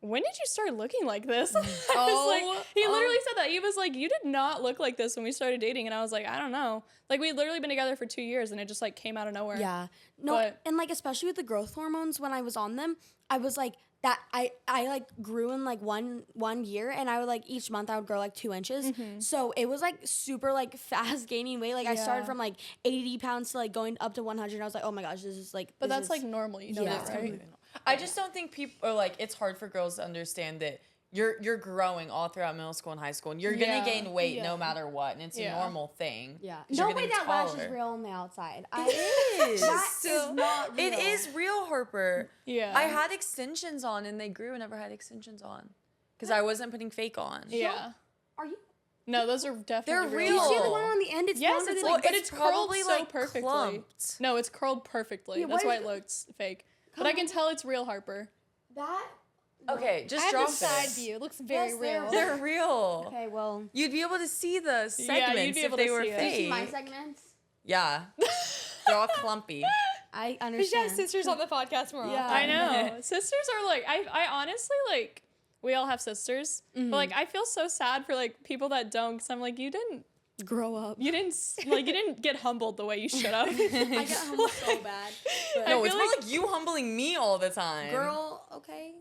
when did you start looking like this? I was like, he literally said that. He was like, you did not look like this when we started dating. And I was like, I don't know. Like, we'd literally been together for 2 years and it just like came out of nowhere. Yeah. No, But- and like especially with the growth hormones, when I was on them, I was like that I like grew in like one year, and I would like each month I would grow like 2 inches. So it was like super like fast gaining weight. Like I started Yeah. from like 80 pounds to like going up to 100. I was like, oh my gosh, this is like. But this that's is- like normal, you know Yeah. that, right? I just don't think people are like, it's hard for girls to understand that you're growing all throughout middle school and high school, and you're Yeah. gonna gain weight Yeah. no matter what, and it's Yeah. a normal thing. Yeah. 'Cause you're No way getting that lash taller. is real on the outside. It is. That is not real. It is real, Harper. Yeah. I had extensions on, and they grew. I never had extensions on because I wasn't putting fake on. Yeah. Are you? No, those are definitely They're Do real. you see the Real. one on the end? It's Yes, longer it's than like, but it's it's curled probably, so like, perfectly. clumped. No, it's curled perfectly. Yeah, That's what why is it looks fake. But I can tell it's real, Harper. that. Okay, I just have drop the side it. view. It looks very Yes, real. They're real. Okay, well. You'd be able to see the segments you'd be if able they to were see it. Do you see my fake. segments? Yeah, they're all clumpy. I We should understand. have sisters on the podcast more Yeah. often. I know. Sisters are like, I honestly like, we all have sisters. But like, I feel so sad for like people that don't, because I'm like, you didn't get humbled the way you should have. I get humbled so bad. But No, I it's feel more like- like you humbling me all the time. girl, okay.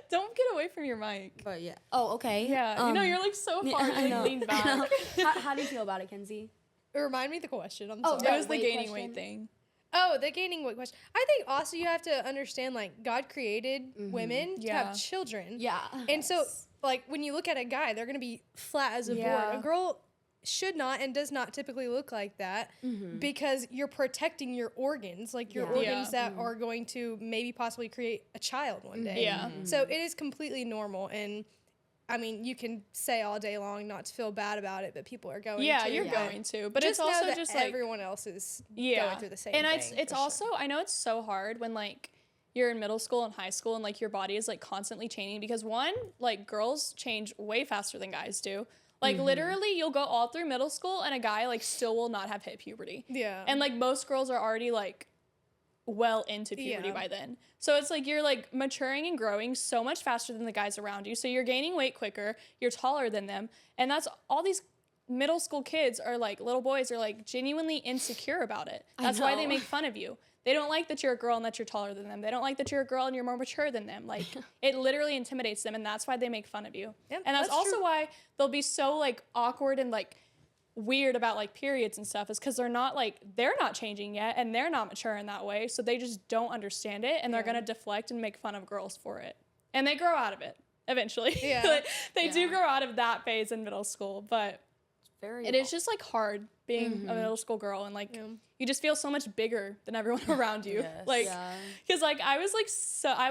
Don't get away from your mic. But yeah. Oh, okay. Yeah, you're like so far, I you know. like leaned I know. back. How do you feel about it, Kenzie? Remind me the question. I'm Oh, sorry. It was the weight gaining question. weight thing. Oh, the gaining weight question. I think also you have to understand, like, God created women to Yeah. have children. Yeah. And so, like, when you look at a guy, they're going to be flat as a Yeah. board. A girl should not and does not typically look like that because you're protecting your organs, like your Yeah. organs that are going to maybe possibly create a child one day. Yeah. So it is completely normal. And I mean, you can say all day long not to feel bad about it, but people are going Yeah, to. you're Yeah. going to. But Just it's also know that just like everyone else is yeah. going through the same and thing. it's for sure. also, I know it's so hard when like you're in middle school and high school and like your body is like constantly changing because one, like girls change way faster than guys do. Like literally you'll go all through middle school and a guy like still will not have hit puberty. Yeah. And like most girls are already like well into puberty Yeah. by then. So it's like you're like maturing and growing so much faster than the guys around you. So you're gaining weight quicker, you're taller than them. And that's all these middle school kids are like little boys are like genuinely insecure about it. That's why they know. make fun of you. They don't like that you're a girl and that you're taller than them. They don't like that you're a girl and you're more mature than them. Like it literally intimidates them and that's why they make fun of you. Yep, and that's that's also true. why they'll be so like awkward and like weird about like periods and stuff is because they're not changing yet and they're not mature in that way. So they just don't understand it and they're gonna deflect and make fun of girls for it. And they grow out of it eventually. Yeah. Like, they do grow out of that phase in middle school, but Very. it is just like hard being a middle school girl and like you just feel so much bigger than everyone around you. Yes. Like Yeah. because like I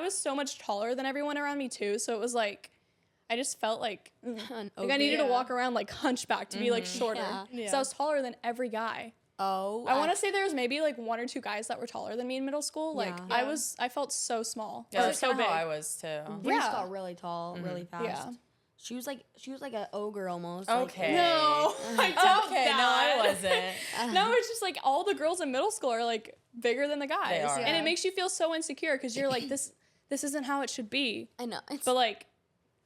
was so much taller than everyone around me too. So it was like I just felt like I needed to walk around like hunchback to be like shorter. Yeah. So I was taller than every guy. Oh. I want to say there was maybe like one or two guys that were taller than me in middle school. Like Yeah. I felt so small. Yeah, Or that's so kind of big. how I was too. Reese Yeah. got really tall, really fast. Yeah. She was like an ogre almost. like- Okay. No, I doubt Okay, that. no, I wasn't. No, it's just like all the girls in middle school are like bigger than the guys, They are. and Yeah. it makes you feel so insecure because you're like this isn't how it should be. I know. It's, But like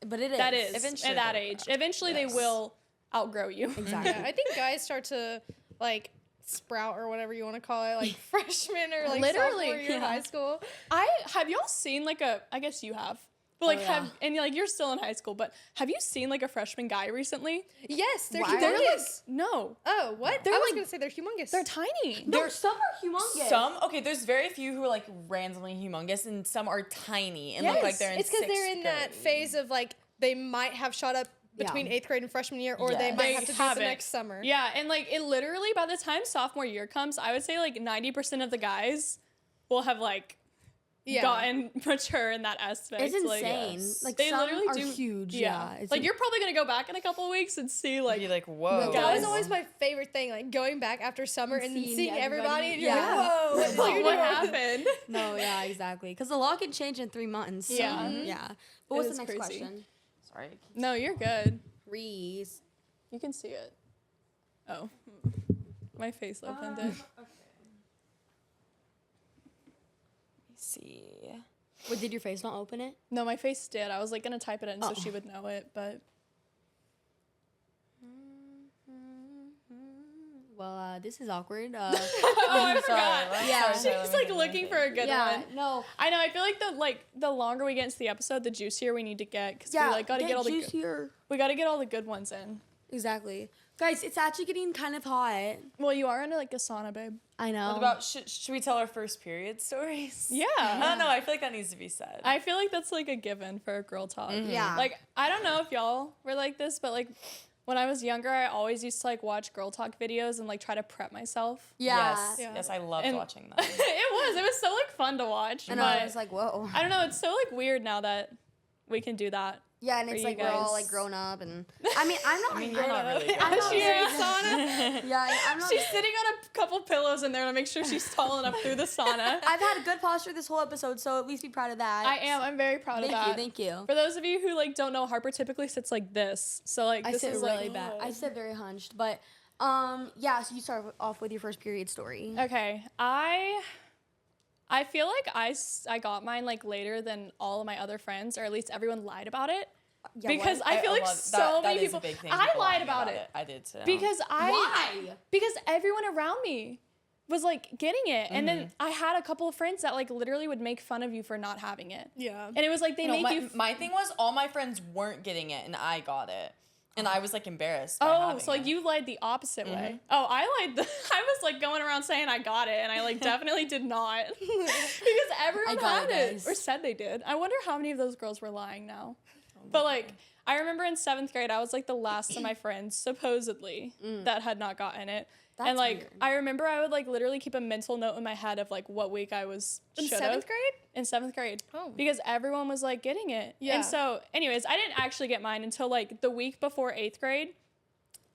but it is. that is Eventually at that they'll age. grow. Eventually Yes. they will outgrow you. Exactly. Yeah, I think guys start to like sprout or whatever you want to call it, like freshman or like Literally, sophomore year of yeah. high school. Have y'all seen like I guess you have. But like yeah. you're still in high school, but have you seen like a freshman guy recently? Yes, they're Why? They're like humongous. no. Oh, what? They're I was like- gonna say they're humongous. They're tiny. There's some are humongous. Some there's very few who are like randomly humongous, and some are tiny and look like Yes, they're in It's because they're sixth in that grade. phase of like they might have shot up between Yeah. 8th grade and freshman year, or they Yes. might They have to do it haven't. the next summer. Yeah, and like it literally by the time sophomore year comes, I would say like 90% of the guys will have like Yeah. gotten mature in that aspect. It's Like, insane. yes. Like They some literally are do huge. Yeah. It's like you're probably gonna go back in a couple of weeks and see like You're like, whoa. That That was Guys. always my favorite thing, like going back after summer and Seeing seeing everybody, everybody. and you're Yeah. like, whoa, what like you what doing? happened. No, yeah, exactly. Because the law can change in 3 months. So, Yeah. yeah. But It what's is the next crazy. question? Sorry. No, you're good. Reese. You can see it. Oh, my face opened it. Let's see. Wait, did your face not open it? No, my face did. I was like gonna type it in so she would know it, but Well, this is awkward. oh, I forgot. Yeah. She was like looking for a good yeah, one. no. I know. I feel like the longer we get into the episode, the juicier we need to get because we like gotta get all the juicier. we gotta get all the good ones in. Exactly. Guys, it's actually getting kind of hot. Well, you are in like a sauna, babe. I know. What about, should we tell our first period stories? Yeah. I don't know. I feel like that needs to be said. I feel like that's like a given for a girl talk. Yeah. Like, I don't know if y'all were like this, but like when I was younger, I always used to like watch girl talk videos and like try to prep myself. Yeah. Yes. Yeah. Yes, I loved And- watching that. It was so like fun to watch. And but I was like, whoa. I don't know, it's so like weird now that we can do that. Yeah, and for it's you like we're all guys. like grown up, and I mean, I'm not. You're not really good. I'm not She very- in a sauna. Yeah, I'm not. She's sitting on a couple pillows in there to make sure she's tall enough through the sauna. I've had a good posture this whole episode, so at least be proud of that. I am. I'm very proud of that. Thank you. For those of you who like don't know, Harper typically sits like this. So like I this sit is really like bad. I sit very hunched, but yeah. So you start off with your first period story. Okay, I feel like I got mine like later than all of my other friends, or at least everyone lied about it. Yeah, Because what? I feel like love- so that many is a people. big thing, I people lied lying about it I did too. because Why? because everyone around me was like getting it, and then I had a couple of friends that like literally would make fun of you for not having it, Yeah. and it was like they No, make my, you. my thing was all my friends weren't getting it and I got it. And I was like embarrassed. By Oh, having so like it. you lied the opposite way. Oh, I lied. I was like going around saying I got it, and I like definitely did not because everyone I got had it, it guys. or said they did. I wonder how many of those girls were lying now. But like I remember in 7th grade, I was like the last of my friends supposedly that had not gotten it. That's and like weird. I remember I would like literally keep a mental note in my head of like what week I was In should 7th have grade? in 7th grade. Oh. Because everyone was like getting it. Yeah. And so anyways, I didn't actually get mine until like the week before 8th grade.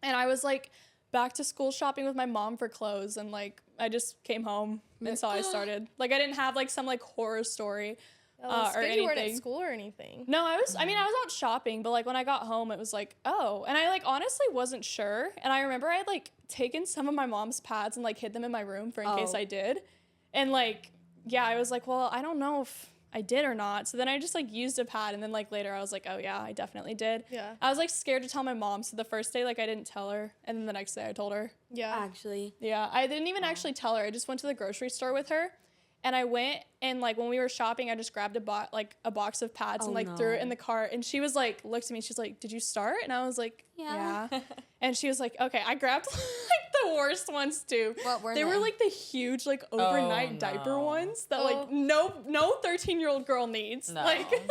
And I was like back to school shopping with my mom for clothes, and like I just came home and so I started. Like I didn't have like some like horror story Oh, it's or good you weren't at anything. school or anything. No, I was out shopping, but like when I got home it was like, oh, and I like honestly wasn't sure. And I remember I had like taken some of my mom's pads and like hid them in my room for in case Oh. I did. And like, yeah, I was like, well, I don't know if I did or not. So then I just like used a pad, and then like later I was like, oh yeah, I definitely did. Yeah. I was like scared to tell my mom, so the first day like I didn't tell her, and then the next day I told her. Yeah. Actually, Yeah, I didn't even actually tell her. I just went to the grocery store with her, and I went and like when we were shopping, I just grabbed a box of pads and Oh, like threw it no. in the cart, and she was like looked at me, she's like, "Did you start?" And I was like, Yeah. "Yeah." And she was like, "Okay." I grabbed like the worst ones too. What were they? they? were like the huge like overnight diaper no. ones that Oh. like no 13-year-old girl needs. No. Like it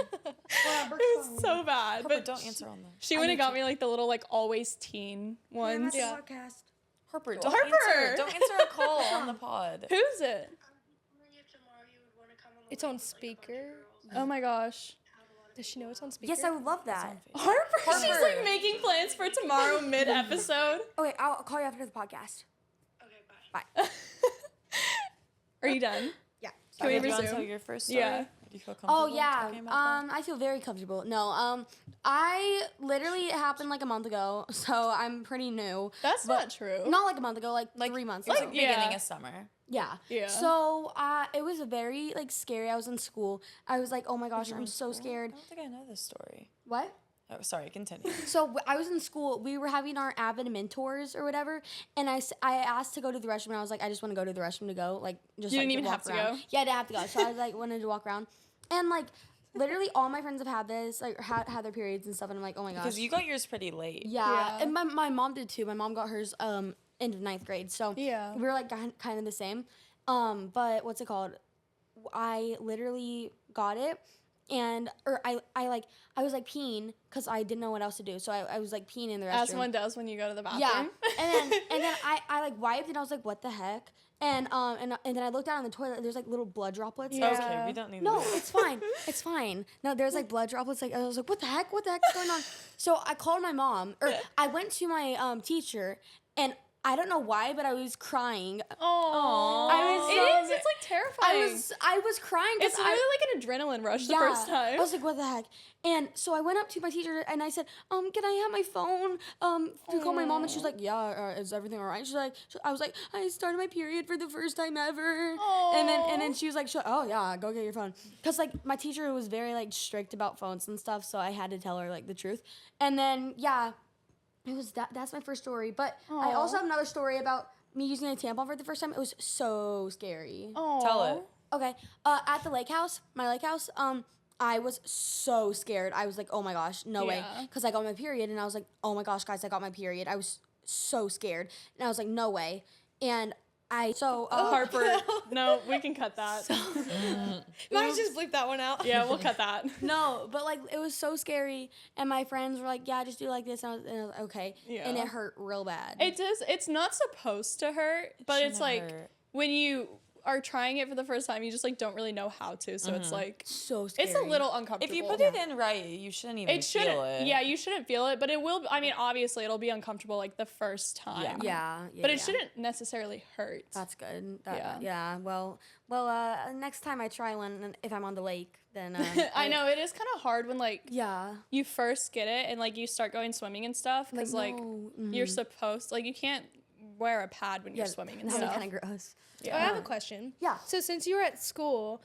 was so bad. Harper, But don't answer on that. she went and got me like the little like always teen ones. Yeah. Harper, don't Harper! answer. Don't answer a call on the pod. Who's it? It's on speaker. Oh my gosh. Does she know it's on speaker? yes, I would love that. Harper. She's like making plans for tomorrow mid episode. Okay, I'll call you after the podcast. Are you done? Yeah. Can we Do you want to resume? tell your first story? Yeah. Do you feel comfortable Oh yeah. talking about that? I feel very comfortable. No. I literally it happened like a month ago, so I'm pretty new. That's But- not true. Not like a month ago, like 3 months It was ago. like Yeah. beginning of summer. Yeah. Yeah. So it was very like scary. I was in school. I was like, oh my gosh, I'm so scared. I don't think I know this story. What? Oh, sorry, continue. So I was in school. We were having our Avid mentors or whatever, and I asked to go to the restroom. And I was like, I just want to go to the restroom to go, like just. You like, didn't even walk have to around. go? Yeah, I didn't have to go. So I was like wanted to walk around, and like literally all my friends have had this, like had their periods and stuff, and I'm like, oh my gosh. Because you got yours pretty late. Yeah, Yeah. and my mom did too. My mom got hers end of 9th grade. So Yeah. we were like kind of the same. But what's it called? I literally got it, and I was like peeing because I didn't know what else to do. So I was like peeing in the restroom. As one does when you go to the bathroom. Yeah, and then I like wiped and I was like, what the heck? And then I looked down in the toilet. And there's like little blood droplets. And I was like, Okay, we don't need no, this. it's fine. It's fine. No, there's like blood droplets. Like I was like, what the heck? What the heck's going on? So I called my mom, or I went to my teacher, and I don't know why, but I was crying. Oh, I was so It's like terrifying. I was crying. 'cause It's really like an adrenaline rush the yeah, first time. I was like, what the heck? And so I went up to my teacher and I said, can I have my phone to call my mom? And she's like, yeah, is everything all right? She's like, I was like, I started my period for the first time ever. And then she was like, oh yeah, go get your phone. Cause like my teacher was very like strict about phones and stuff. So I had to tell her like the truth. And then, yeah, it was that's my first story. But I also have another story about me using a tampon for the first time. It was so scary. Aw. Tell it. Okay, at the lake house, my lake house, I was so scared. I was like, oh my gosh, no way. Yeah. Because I got my period, and I was like, oh my gosh, guys, I got my period. I was so scared. And I was like, no way. And Harper, no, we can cut that. Might just bleep that one out. Yeah, we'll cut that. No, but like it was so scary, and my friends were like, "Yeah, just do like this," and I was like, "Okay," Yeah. and it hurt real bad. It does. It's not supposed to hurt, but it's like hurt. when you are trying it for the first time, you just like don't really know how to. So it's like So scary. it's a little uncomfortable. If you put it in right, you shouldn't even it shouldn't. feel it. Yeah, you shouldn't feel it, but it will. I mean, obviously, it'll be uncomfortable like the first time. Yeah, But it shouldn't necessarily hurt. That's good. Yeah. Well, next time I try one, if I'm on the lake, then I know it is kind of hard when like Yeah. you first get it and like you start going swimming and stuff because like no. you're supposed like you can't wear a pad when you're swimming and That'd be stuff. kind of gross. Yeah. I have a question. Yeah. So since you were at school,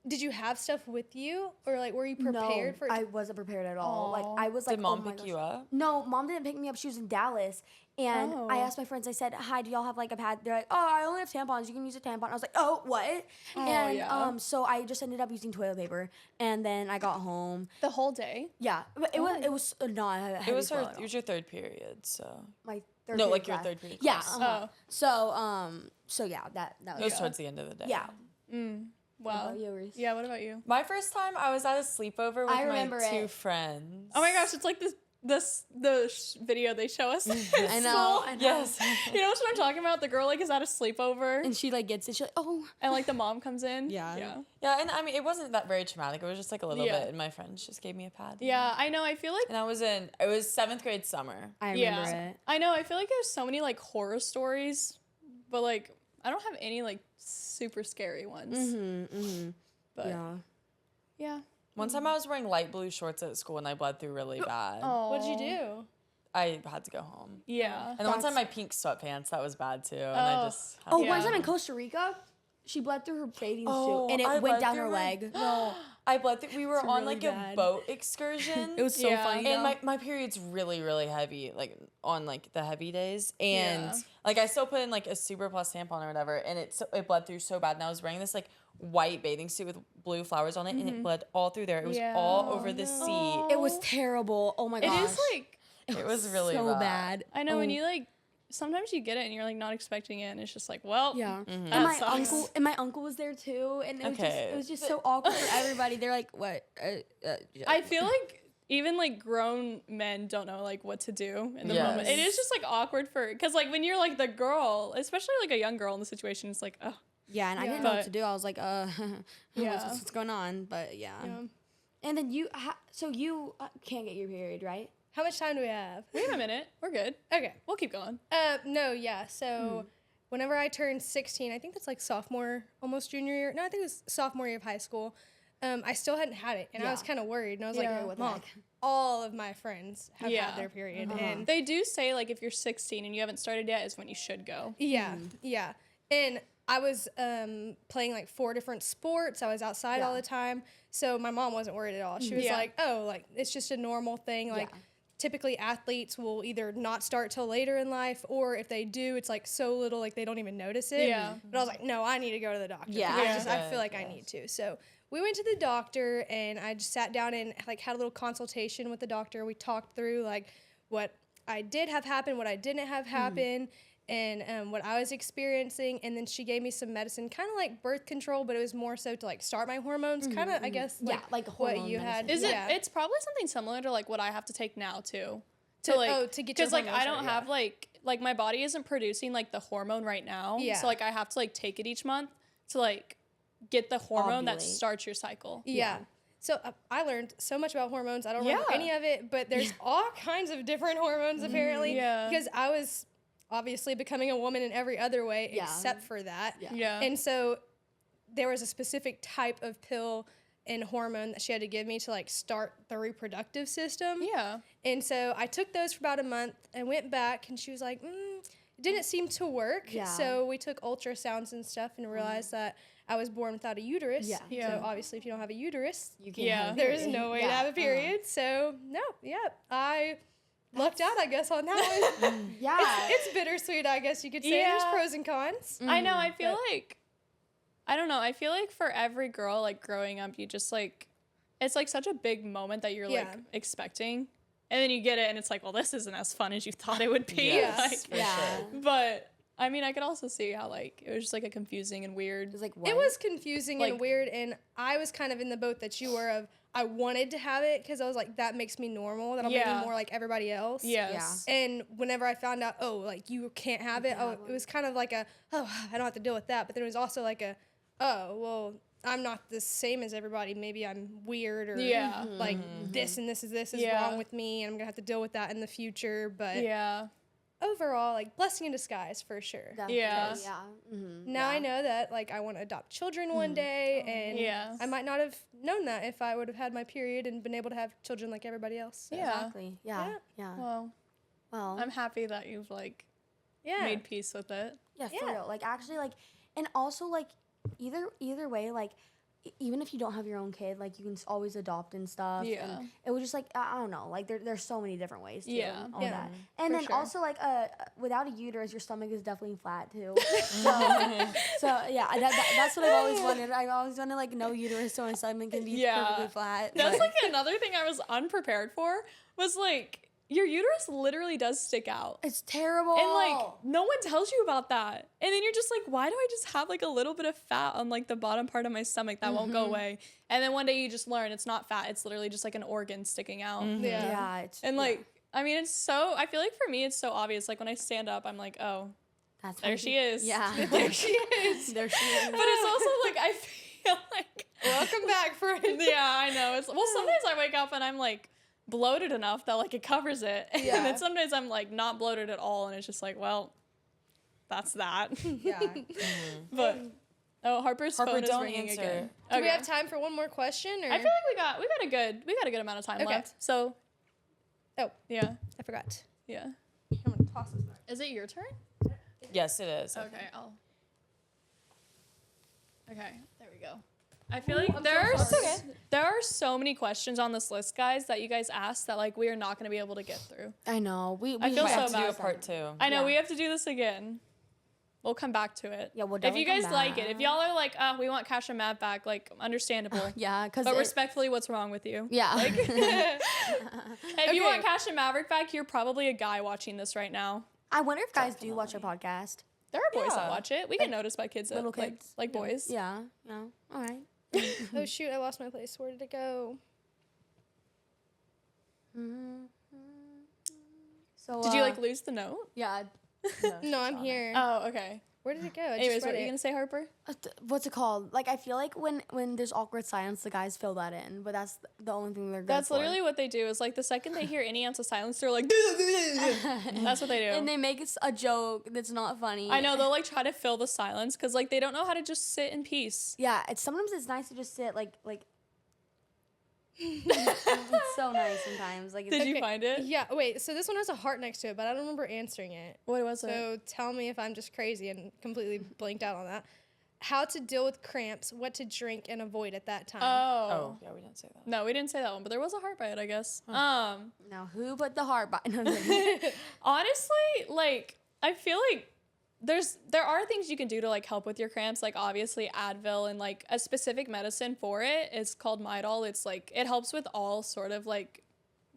did you have stuff with you, or like were you prepared for? I wasn't prepared at all. Like I was like, Did mom oh my pick gosh. you up? No, mom didn't pick me up. She was in Dallas. And I asked my friends, I said, hi, do y'all have like a pad? They're like, oh, I only have tampons. You can use a tampon. I was like, oh, what? And yeah. so I just ended up using toilet paper. And then I got home. The whole day. Yeah. But it was not a heavy It was flow at all. your third period, so My third no, period like your class. third period. Yeah. class. Uh-huh. Oh. So yeah, that It was towards the end of the day. yeah. Wow. about yours? Yeah. What about you? My first time, I was at a sleepover with I remember my two it. friends. Oh my gosh! It's like the video they show us. I know. Yes. You know what I'm talking about? The girl like is at a sleepover And she like gets it. She's like, oh. and like the mom comes in. Yeah. Yeah. Yeah, and I mean, it wasn't that very traumatic. It was just like a little Yeah. bit, and my friends just gave me a pad. Yeah. I know. I feel like And it was 7th grade summer. I remember it. I know. I feel like there's so many like horror stories, but like I don't have any like super scary ones. But yeah. One time I was wearing light blue shorts at school and I bled through really bad. Oh. What'd you do? I had to go home. Yeah. And then one time my pink sweatpants, that was bad too. And I just had Oh, to- one Yeah. time in Costa Rica, she bled through her bathing Oh, suit and I it went bled down through her my- leg. No, I bled through. We were on really like bad. a boat excursion. It was so Yeah. funny. And though. my period's really, really heavy, like on like the heavy days. And Yeah. like I still put in like a Super Plus tampon or whatever, and it bled through so bad. And I was wearing this like white bathing suit with blue flowers on it, and it bled all through there. It was Yeah. all over the seat. It was terrible. Oh my It gosh. is like It was really so bad. I know when you like sometimes you get it and you're like not expecting it and it's just like, well, Yeah. that And my sucks. uncle was there too, and Okay. it was just so awkward for everybody. They're like, "What?" I feel like even like grown men don't know like what to do in the Yes. moment. It is just like awkward because like when you're like the girl, especially like a young girl in the situation, it's like, oh, Yeah, and I didn't know what to do. I was like, Yeah. what's going on? But yeah. And then you can't get your period, right? How much time do we have? wait a minute, we're good. Okay. We'll keep going. No, yeah. So whenever I turned 16, I think that's like sophomore, almost junior year. No, I think it was sophomore year of high school. I still hadn't had it, and I was kind of worried. And I was Yeah. like, What the Mom, heck? all of my friends have Yeah. had their period. And They do say like if you're 16 and you haven't started yet is when you should go. yeah, yeah. And I was playing like 4 different sports. I was outside all the time. So my mom wasn't worried at all. She was Yeah. like, oh, like it's just a normal thing. Like typically athletes will either not start till later in life, or if they do, it's like so little, like they don't even notice it. Yeah. But I was like, no, I need to go to the doctor. Yeah. Because Yeah. I feel like I need to. So we went to the doctor, and I just sat down and like had a little consultation with the doctor. We talked through like what I did have happen, what I didn't have happen, and what I was experiencing. And then she gave me some medicine, kind of like birth control, but it was more so to like start my hormones, kind of, I guess, Yeah, like like what hormone you medicine. had. Is yeah. it? It's probably something similar to like what I have to take now too. To get your because like I hormones don't right, have like my body isn't producing like the hormone right now. Yeah. So like I have to like take it each month to like get the hormone that Ovulate. starts your cycle. Yeah. So I learned so much about hormones. I don't remember Yeah. any of it, but there's all kinds of different hormones apparently. Yeah. Because I was obviously becoming a woman in every other way Yeah. except for that. Yeah. And so there was a specific type of pill and hormone that she had to give me to like start the reproductive system. Yeah. And so I took those for about a month and went back, and she was like, it didn't seem to work. Yeah. So we took ultrasounds and stuff and realized that I was born without a uterus. Yeah. Yeah. So obviously if you don't have a uterus, You can't Yeah. have a there's period. no way to Yeah. have a period. So no, I lucked out, I guess, on that one. Yeah. It's bittersweet, I guess you could say. There's Yeah. pros and cons. I know. I feel like I don't know. I feel like for every girl like growing up, you just like it's like such a big moment that you're like Yeah. expecting. And then you get it and it's like, well, this isn't as fun as you thought it would be. Yes, Like, for Yeah. sure. but I mean, I could also see how like it was just like a confusing and weird. It was like, It what? was confusing Like- and weird, and I was kind of in the boat that you were of. I wanted to have it because I was like, that makes me normal. That'll make me Yeah. more like everybody else. Yes. And whenever I found out, oh, like you can't have it, oh, it was kind of like a, oh, I don't have to deal with that. But then it was also like a, oh, well, I'm not the same as everybody. Maybe I'm weird or Yeah. like this and this is Yeah. wrong with me, and I'm gonna have to deal with that in the future. But Yeah. overall, like blessing in disguise for sure. Definitely, Yeah. Yeah. Mm-hmm. Now I know that like I want to adopt children one day, and Yeah. I might not have known that if I would have had my period and been able to have children like everybody else. So. Yeah. Exactly. Yeah. Yeah. Yeah. Well, Well, I'm happy that you've like Yeah. made peace with it. yeah, for Yeah. real. Like actually, like, and also like either way, like even if you don't have your own kid, like you can always adopt and stuff. Yeah. And it was just like I don't know, like there's so many different ways too. Yeah. All Yeah. that. And For then sure. also like without a uterus, your stomach is definitely flat too. So yeah, that's what I've always wanted. I always wanted like no uterus, so my stomach can be Yeah. perfectly flat. That's but- like another thing I was unprepared for was like your uterus literally does stick out. it's terrible. And like no one tells you about that. And then you're just like, why do I just have like a little bit of fat on like the bottom part of my stomach that won't go away? And then one day you just learn it's not fat, it's literally just like an organ sticking out. Yeah. yeah, it's And like I mean it's so I feel like for me it's so obvious. Like when I stand up, I'm like, oh, that's there she is. Yeah, There she is. there she is. But it's also like I feel like Welcome back, friend. yeah, I know. It's well sometimes I wake up and I'm like bloated enough that like it covers it. Yeah. And then sometimes I'm like not bloated at all and it's just like, well, that's that. Yeah. But Harper's Harper, phone is don't ringing answer. again. Do we Okay. have time for one more question? Or I feel like we got a good amount of time Okay. left. So Oh. yeah. I forgot. Yeah. I'm gonna toss this back. Is it your turn? Yes, it is. Okay, Okay, there we go. I feel like there are so many questions on this list, guys, that you guys asked that like we are not going to be able to get through. I know. We I feel We so have to do a bad. part 2. I know Yeah. we have to do this again. We'll come back to it. Yeah, we'll If definitely you guys come like it, back. if y'all are like, we want Cash and Matt back, like understandable. Yeah, because But respectfully, what's wrong with you? yeah. If you want Cash and Maverick back, you're probably a guy watching this right now. I wonder if guys do watch our podcast. There are boys that Yeah. watch it. We get noticed by kids, little that, kids. like boys. Yeah. Yeah. All right. Oh shoot! I lost my place. Where did it go? So Did you like lose the note? Yeah. No, I'm here. Oh, okay. Where did it go? I Anyways, just what read were you it. gonna say, Harper? What's it called? Like I feel like when there's awkward silence, the guys fill that in, but that's the only thing they're good That's for. literally what they do. Is like the second they hear any ounce of silence, they're like, that's what they do. And they make it a joke that's not funny. I know they'll like try to fill the silence because like they don't know how to just sit in peace. Yeah, sometimes it's nice to just sit like. It's so nice sometimes. Like Did you Okay. find it? Yeah. Wait. So this one has a heart next to it, but I don't remember answering it. What was it? So tell me if I'm just crazy and completely blanked out on that. How to deal with cramps, what to drink and avoid at that time. Oh. Yeah, we didn't say that. No, we didn't say that one, but there was a heart by it, I guess. now who put the heart button? No, I'm kidding. Honestly, like I feel like there are things you can do to like help with your cramps, like obviously Advil and like a specific medicine for it. It's called Midol. It's like it helps with all sort of like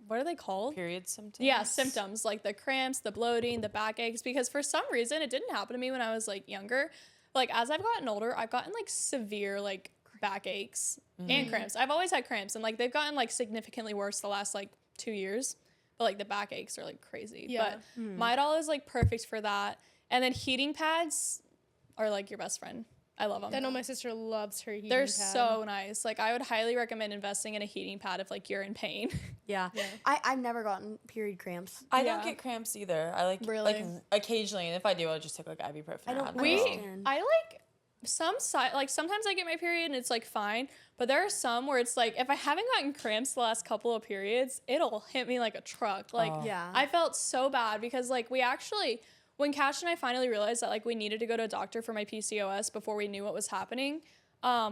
what are they called? Period symptoms. Yeah, symptoms like the cramps, the bloating, the backaches, because for some reason it didn't happen to me when I was like younger. Like as I've gotten older, I've gotten like severe like backaches and cramps. I've always had cramps and like they've gotten like significantly worse the last like 2 years. But like the backaches are like crazy. Yeah. But Midol is like perfect for that. And then heating pads are like your best friend. I love them. I know my sister loves her heating They're pad. so nice. Like I would highly recommend investing in a heating pad if like you're in pain. yeah. I've never gotten period cramps. I Yeah. don't get cramps either. I like Really? like occasionally, and if I do, I'll just take like ibuprofen. I or don't- Advil. I like like sometimes I get my period and it's like fine, but there are some where it's like if I haven't gotten cramps the last couple of periods, it'll hit me like a truck. Like Yeah. I felt so bad because like we actually when Cash and I finally realized that like we needed to go to a doctor for my PCOS before we knew what was happening,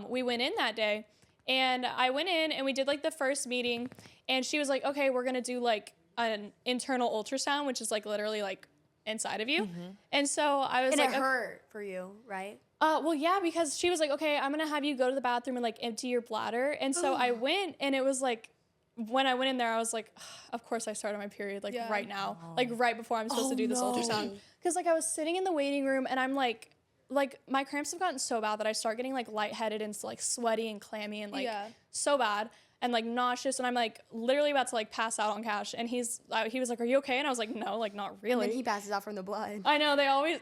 we went in that day and I went in and we did like the first meeting and she was like, okay, we're gonna do like an internal ultrasound, which is like literally like inside of you. And so I was And like, it hurt for you, right? well, yeah, because she was like, okay, I'm gonna have you go to the bathroom and like empty your bladder. And so I went and it was like, when I went in there, I was like, of course I started my period like Yeah. right now, like right before I'm supposed to do this ultrasound. Because like I was sitting in the waiting room and I'm like my cramps have gotten so bad that I start getting like lightheaded and like sweaty and clammy and like so bad and like nauseous, and I'm like literally about to like pass out on Cash, and he was like, are you okay? And I was like, no, like not really. And then he passes out from the blood. I know, they always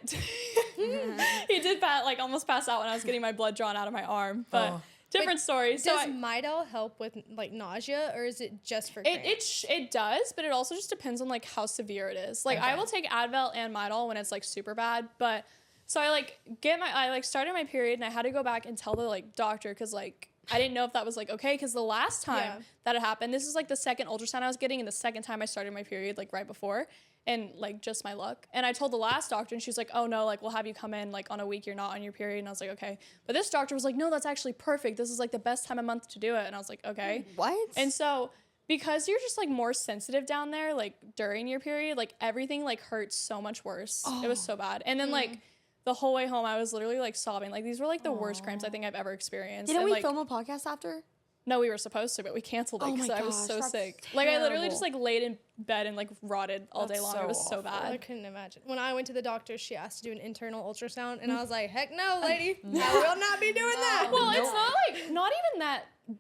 he did almost pass out when I was getting my blood drawn out of my arm, but different story. So Does Midol help with like nausea, or is it just for cramps? it does, but it also just depends on like how severe it is. Like I will take Advil and Midol when it's like super bad, but so I started my period and I had to go back and tell the like doctor, because like I didn't know if that was like okay, because the last time that it happened, this is like the second ultrasound I was getting, and the second time I started my period like right before, and like just my luck. And I told the last doctor, and she's like, oh no, like we'll have you come in like on a week you're not on your period. And I was like, okay. But this doctor was like, no, that's actually perfect. This is like the best time of month to do it. And I was like, okay. What? And so because you're just like more sensitive down there, like during your period, like everything like hurts so much worse. It was so bad. And then like the whole way home, I was literally like sobbing. Like these were like the worst cramps I think I've ever experienced. Didn't and, we like, film a podcast after? No, we were supposed to, but we canceled it Oh my because I was gosh, so that's sick. Like I literally terrible. just like laid in bed and like rotted all day That's long. so It was so awful. I bad. couldn't imagine. When I went to the doctor, she asked to do an internal ultrasound, and I was like, heck no, lady. I will not be doing that. Well, it's not like not even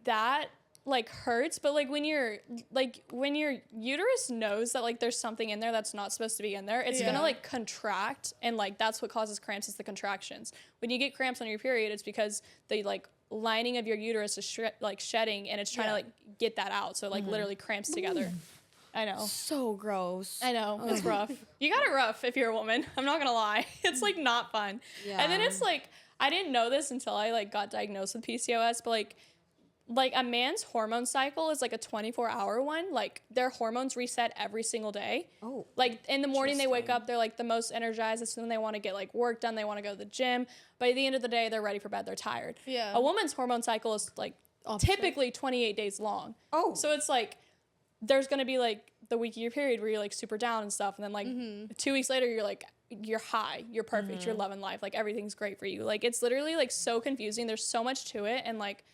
that like hurts, but like when your uterus knows that like there's something in there that's not supposed to be in there, it's gonna like contract, and like that's what causes cramps, is the contractions. When you get cramps on your period, it's because the like lining of your uterus is shedding, and it's trying to like get that out, so it, like literally cramps together. I know. So gross. I know, it's rough. You got it rough if you're a woman. I'm not gonna lie. It's like not fun. Yeah. And then it's like, I didn't know this until I like got diagnosed with PCOS, but like a man's hormone cycle is like a 24-hour one. Like their hormones reset every single day. Oh. Like in the morning they wake up, they're like the most energized. As soon as they want to get like work done, they want to go to the gym. But at the end of the day, they're ready for bed. They're tired. Yeah. A woman's hormone cycle is like typically 28 days long. Oh. So it's like there's gonna be like the week of your period where you're like super down and stuff, and then like 2 weeks later you're high, you're perfect, you're loving life, like everything's great for you. Like it's literally like so confusing. There's so much to it, and like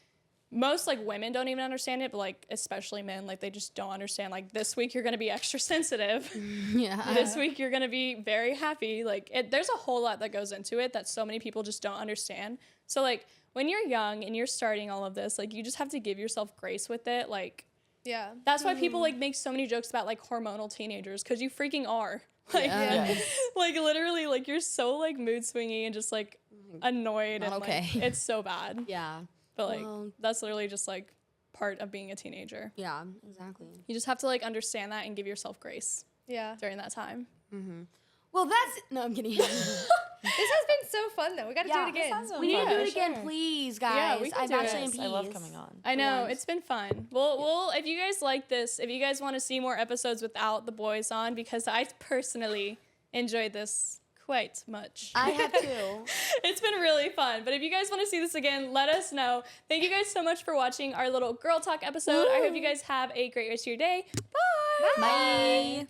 most like women don't even understand it, but like especially men, like they just don't understand. Like this week you're gonna be extra sensitive. Yeah. This week you're gonna be very happy. Like there's a whole lot that goes into it that so many people just don't understand. So like when you're young and you're starting all of this, like you just have to give yourself grace with it. Like Yeah. that's why people like make so many jokes about like hormonal teenagers, because you freaking are. Like like literally like you're so like mood swingy and just like annoyed Not and okay. like it's so bad. Yeah. But like Well- that's literally just like part of being a teenager. Yeah, exactly. You just have to like understand that and give yourself grace Yeah. during that time. Well, that's no, I'm kidding. This has been so fun, though. We got to do it again. We need to do Yeah, it again, sure. please, guys. Yeah, we can I'm do it. actually in Yes, peace. I love coming on. I know, once. it's been fun. Well, if you guys like this, if you guys want to see more episodes without the boys on, because I personally enjoyed this quite much. I have too. It's been really fun. But if you guys want to see this again, let us know. Thank you guys so much for watching our little girl talk episode. I hope you guys have a great rest of your day. Bye. Bye.